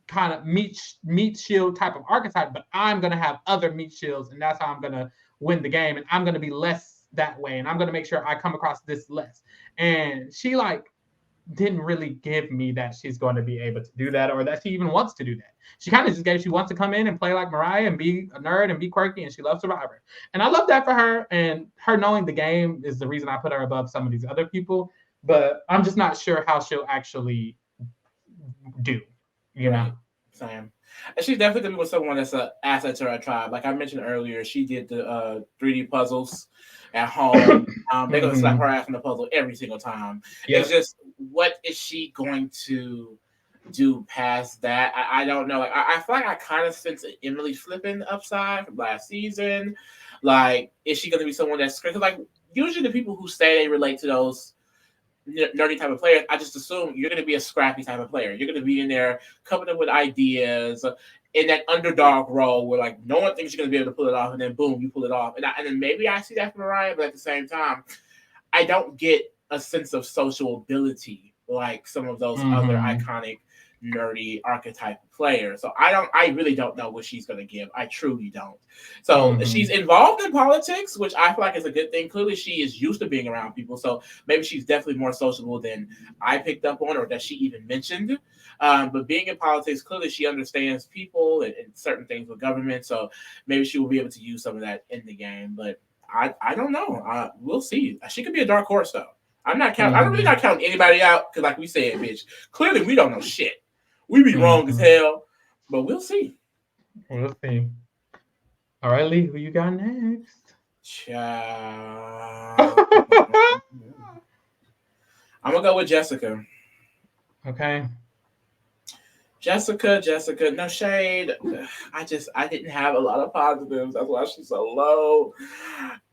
shield type of archetype, but I'm gonna have other meat shields, and that's how I'm gonna win the game, and I'm gonna be less that way, and I'm gonna make sure I come across this less. And she didn't really give me that she's going to be able to do that or that she even wants to do that. She kind of just gave she wants to come in and play like Mariah and be a nerd and be quirky, and she loves Survivor. And I love that for her, and her knowing the game is the reason I put her above some of these other people, but I'm just not sure how she'll actually do, right. Same. And she's definitely going to be with someone that's an asset to her tribe. Like I mentioned earlier, she did the 3D puzzles at home. They're going to slap her ass in the puzzle every single time. Yep. It's just, what is she going to do past that? I don't know. Like I feel like I kind of sense Emily flipping upside from last season. Like, is she going to be someone that's because like usually the people who say they relate to those nerdy type of players, I just assume you're going to be a scrappy type of player. You're going to be in there coming up with ideas in that underdog role where like no one thinks you're going to be able to pull it off, and then boom, you pull it off. And then maybe I see that from Mariah, but at the same time, I don't get a sense of social ability like some of those other iconic nerdy archetype players. So I really don't know what she's going to give. I truly don't. So she's involved in politics, which I feel like is a good thing. Clearly she is used to being around people. So maybe she's definitely more sociable than I picked up on or that she even mentioned. But being in politics, clearly she understands people and certain things with government. So maybe she will be able to use some of that in the game. But I don't know. We'll see. She could be a dark horse though. I'm not counting. I'm really not counting anybody out because, like we said, bitch, clearly we don't know shit. We be wrong as hell, but we'll see. We'll see. All right, Lee, who you got next? I'm gonna go with Jessica. Okay. Jessica, no shade. I didn't have a lot of positives. That's why she's so low.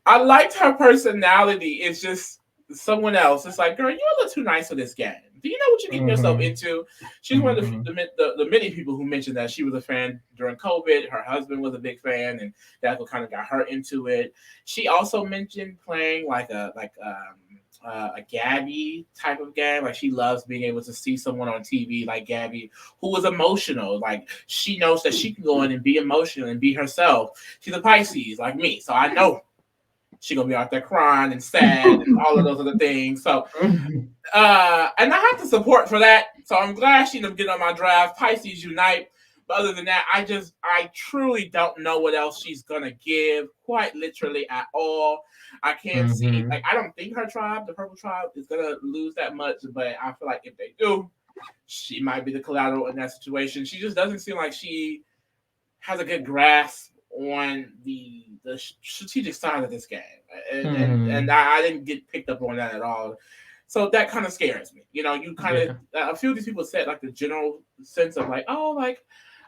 I liked her personality. It's just someone else. It's like, girl, you're a little too nice for this game. Do you know what you're getting yourself into? She's one of the many people who mentioned that she was a fan during COVID. Her husband was a big fan, and that's what kind of got her into it. She also mentioned playing like a Gabby type of game. Like she loves being able to see someone on TV like Gabby who was emotional. Like she knows that she can go in and be emotional and be herself. She's a Pisces like me, so I know she's gonna be out there crying and sad and all of those other things. So and I have to support for that. So I'm glad she ended up getting on my draft. Pisces unite. But other than that, I truly don't know what else she's gonna give, quite literally at all. I can't see, like, I don't think her tribe, the purple tribe, is gonna lose that much, but I feel like if they do, she might be the collateral in that situation. She just doesn't seem like she has a good grasp on the strategic side of this game, and I didn't get picked up on that at all. So that kind of scares me. You know, you kind of a few of these people said like the general sense of like, oh, like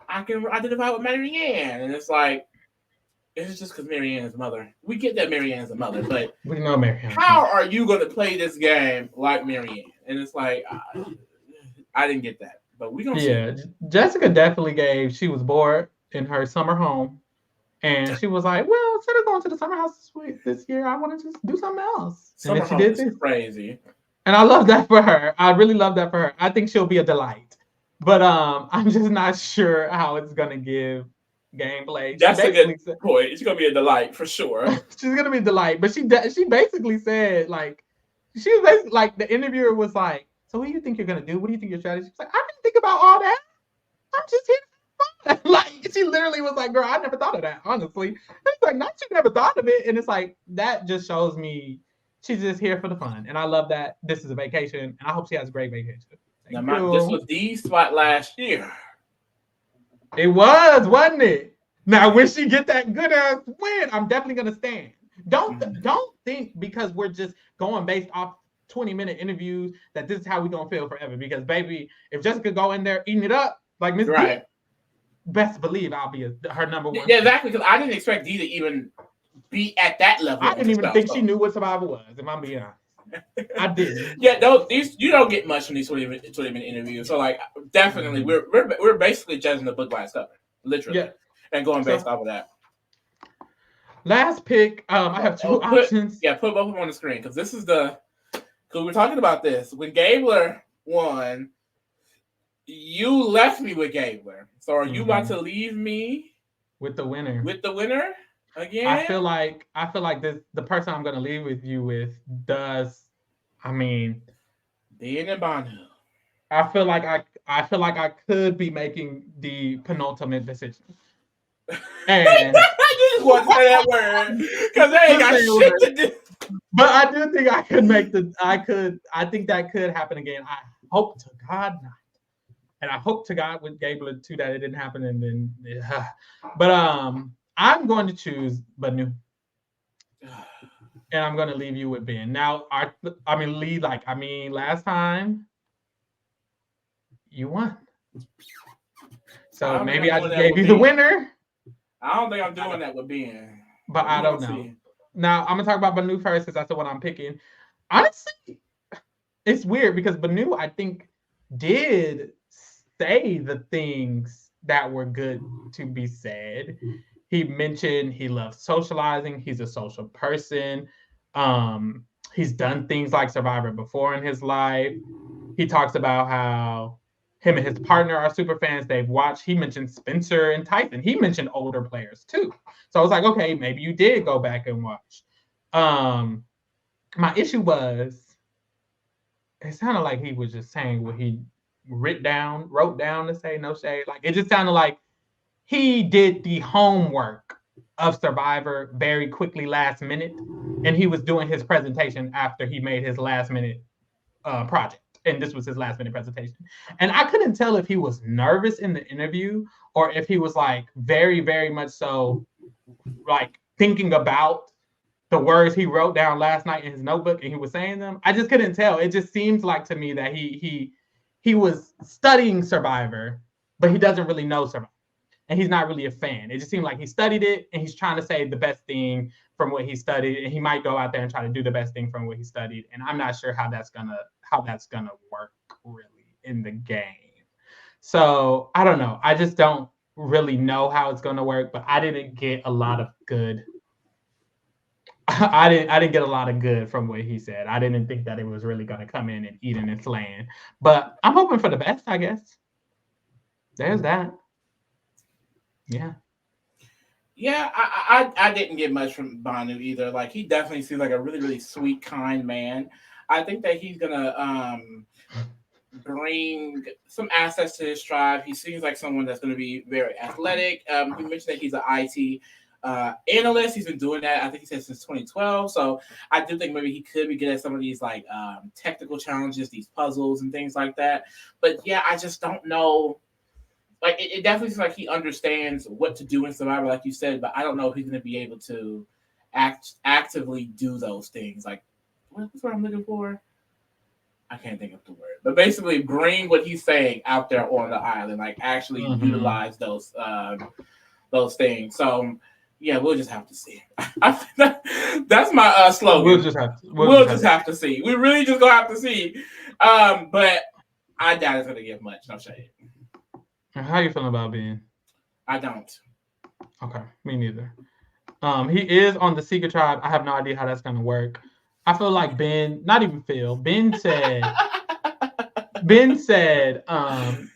I can identify with Marianne, and it's like it's just because Marianne is mother. We get that Marianne is a mother, but we know Marianne. How are you going to play this game like Marianne? And it's like I didn't get that, but we gonna see. Jessica definitely gave. She was bored in her summer home. And she was like, well, instead of going to the summer house this year, I want to just do something else. Summer and then she did this. Crazy. And I love that for her. I really love that for her. I think she'll be a delight. But I'm just not sure how it's going to give gameplay. That's a good point. It's going to be a delight for sure. She's going to be a delight. But she basically said, like, she was basically, like, the interviewer was like, so what do you think you're going to do? What do you think your strategy? She's like, I didn't think about all that. I'm just here. Like, she literally was like, girl, I never thought of that, honestly. It's like, not you never thought of it. And it's like, that just shows me she's just here for the fun. And I love that this is a vacation. And I hope she has a great vacation. This was the spot last year. It was, wasn't it? Now, when she get that good ass win, I'm definitely gonna stand. Don't think because we're just going based off 20-minute interviews that this is how we gonna feel forever. Because baby, if Jessica go in there eating it up like Miss D, best believe I'll be her number one. Yeah, exactly. Because I didn't expect D to even be at that level. I didn't even think she knew what Survivor was. If I'm being honest. I did. Yeah, you don't get much from these 20-minute interviews. So like, definitely, we're basically judging the book by its cover, literally, and going based off of that. Last pick, I have two options. Put both of them on the screen because this is because we're talking about this when Gabler won. You left me with Gabler, so are you about to leave me with the winner? With the winner again? I feel like the person I'm going to leave with you with does. I mean, being in Banu. I feel like I could be making the penultimate decision. And you just want to say that word because they ain't got shit to do. But I do think I could make I think that could happen again. I hope to God not. And I hope to God with Gabler too that it didn't happen. And then, but I'm going to choose Banu. And I'm going to leave you with Ben. Now, Lee, last time, you won. So maybe I just gave you the winner. I don't think I'm doing that with Ben. But I don't know. Now, I'm going to talk about Banu first because that's the one I'm picking. Honestly, it's weird because Banu, I think, did say the things that were good to be said. He mentioned he loves socializing. He's a social person. He's done things like Survivor before in his life. He talks about how him and his partner are super fans. They've watched. He mentioned Spencer and Tyson. He mentioned older players too. So I was like, okay, maybe you did go back and watch. My issue was, it sounded like he was just saying what he wrote down to say, no shade. Like it just sounded like he did the homework of Survivor very quickly last minute, and he was doing his presentation after he made his last minute project, and this was his last minute presentation. And I couldn't tell if he was nervous in the interview or if he was like very, very much so like thinking about the words he wrote down last night in his notebook and he was saying them. I just couldn't tell. It just seems like to me that he was studying Survivor, but he doesn't really know Survivor. And he's not really a fan. It just seemed like he studied it and he's trying to say the best thing from what he studied. And he might go out there and try to do the best thing from what he studied. And I'm not sure how that's gonna work really in the game. So I don't know. I just don't really know how it's gonna work, but I didn't get a lot of good. I didn't get a lot of good from what he said. I didn't think that it was really gonna come in and eat in its land. But I'm hoping for the best, I guess. There's that. Yeah. Yeah, I didn't get much from Banu either. Like he definitely seems like a really, really sweet, kind man. I think that he's gonna bring some assets to his tribe. He seems like someone that's gonna be very athletic. He mentioned that he's an IT analyst. He's been doing that, I think he said, since 2012. So I do think maybe he could be good at some of these like technical challenges, these puzzles and things like that. But yeah, I just don't know. Like it definitely seems like he understands what to do in Survivor, like you said, but I don't know if he's going to be able to actively do those things. Like, what's what I'm looking for? I can't think of the word, but basically bring what he's saying out there on the island, like actually utilize those things. So yeah, we'll just have to see. That's my slogan. We'll just have to see. We really just gonna have to see. But I doubt it's gonna give much. No shade. How you feeling about Ben? I don't. Okay, me neither. He is on the Secret Tribe. I have no idea how that's gonna work. I feel like Ben said,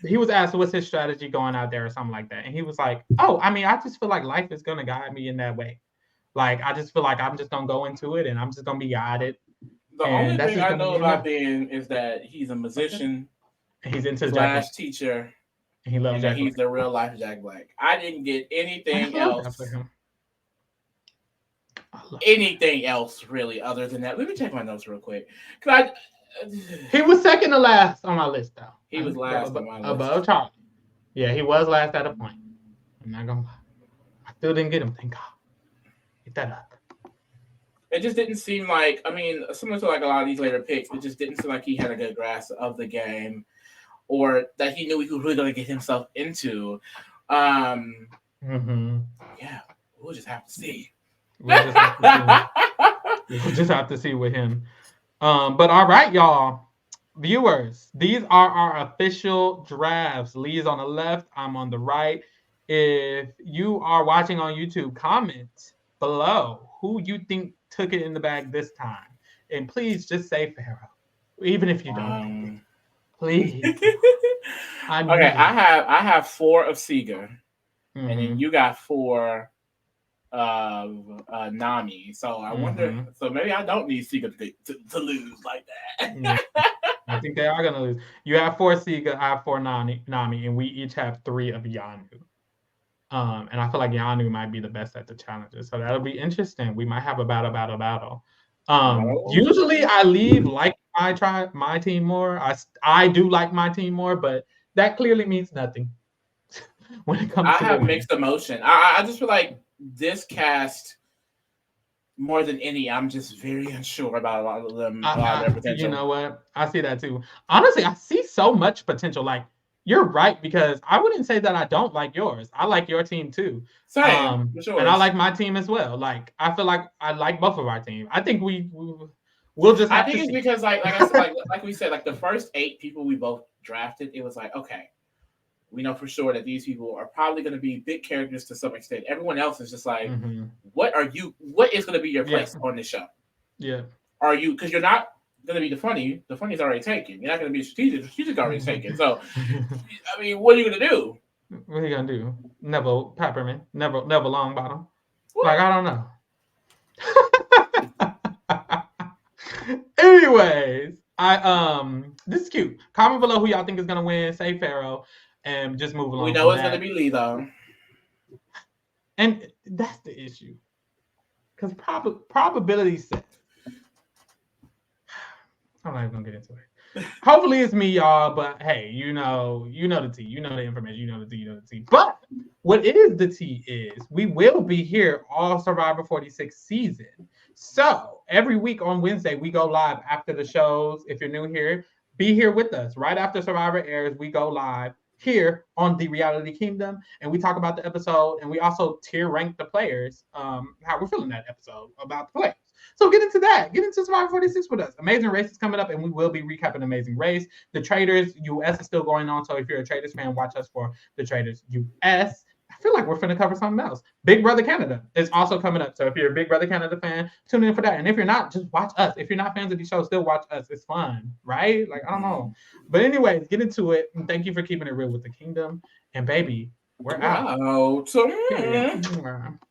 he was asked what's his strategy going out there or something like that. And he was like, I just feel like life is gonna guide me in that way. Like I just feel like I'm just gonna go into it and I'm just gonna be guided. The only thing I know about Ben is that he's a musician. He's into / teacher. And he loves Jack He's Black. the real life Jack Black. I didn't get anything else. Anything else really other than that. Let me check my notes real quick. He was second to last on my list, though. He was last on my list. Above Charlie. Yeah, he was last at a point. I'm not gonna lie. I still didn't get him, thank God. Get that up. It just didn't seem like, I mean, similar to like a lot of these later picks, it just didn't seem like he had a good grasp of the game or that he knew he was really going to get himself into. Yeah, we'll just have to see. We'll just have to see with him. But all right, y'all. Viewers, these are our official drafts. Lee's on the left, I'm on the right. If you are watching on YouTube, comment below who you think took it in the bag this time. And please just say Pharaoh. Even if you don't. Please. Okay, I have 4 of Sega. And then you got 4 of Nami. So I wonder, so maybe I don't need Sega to lose like that. I think they are going to lose. You have 4 Sega, I have 4 Nami, and we each have 3 of Yanu. And I feel like Yanu might be the best at the challenges. So that'll be interesting. We might have a battle. Usually I leave like my team more. I do like my team more, but that clearly means nothing when it comes to I have mixed emotion. I just feel like this cast, more than any, I'm just very unsure about a lot of them. Their potential. You know what? I see that too. Honestly, I see so much potential. Like, you're right, because I wouldn't say that I don't like yours. I like your team too. Same, and I like my team as well. Like, I feel like I like both of our teams. I think we'll just have to see. I think it's because like I said, like we said, like the first 8 people we both drafted, it was like, okay, we know for sure that these people are probably going to be big characters to some extent. Everyone else is just like, what is going to be your place on this show? Yeah. Are you, because you're not going to be the funny. The funny's already taken. You're not going to be strategic. The strategic already taken. So, I mean, what are you going to do? What are you going to do? Neville Peppermint? Neville Longbottom? What? Like, I don't know. Anyways, this is cute. Comment below who y'all think is going to win. Say Pharaoh. And just move along. We know it's going to be Lee, though. And that's the issue. Because probability says. I'm not even going to get into it. Hopefully it's me, y'all. But hey, you know the tea. You know the information. You know the tea. But what is the tea is we will be here all Survivor 46 season. So every week on Wednesday, we go live after the shows. If you're new here, be here with us. Right after Survivor airs, we go live here on the Reality Kingdom, and we talk about the episode, and we also tier rank the players, how we're feeling that episode about the players. So get into that. Get into Survivor 46 with us. Amazing Race is coming up, and we will be recapping Amazing Race. The Traders US is still going on, so if you're a Traders fan, watch us for the Traders US. I feel like we're finna cover something else. Big Brother Canada is also coming up. So if you're a Big Brother Canada fan, tune in for that. And if you're not, just watch us. If you're not fans of these shows, still watch us. It's fun, right? Like, I don't know. But anyways, get into it. And thank you for keeping it real with the kingdom. And baby, we're out.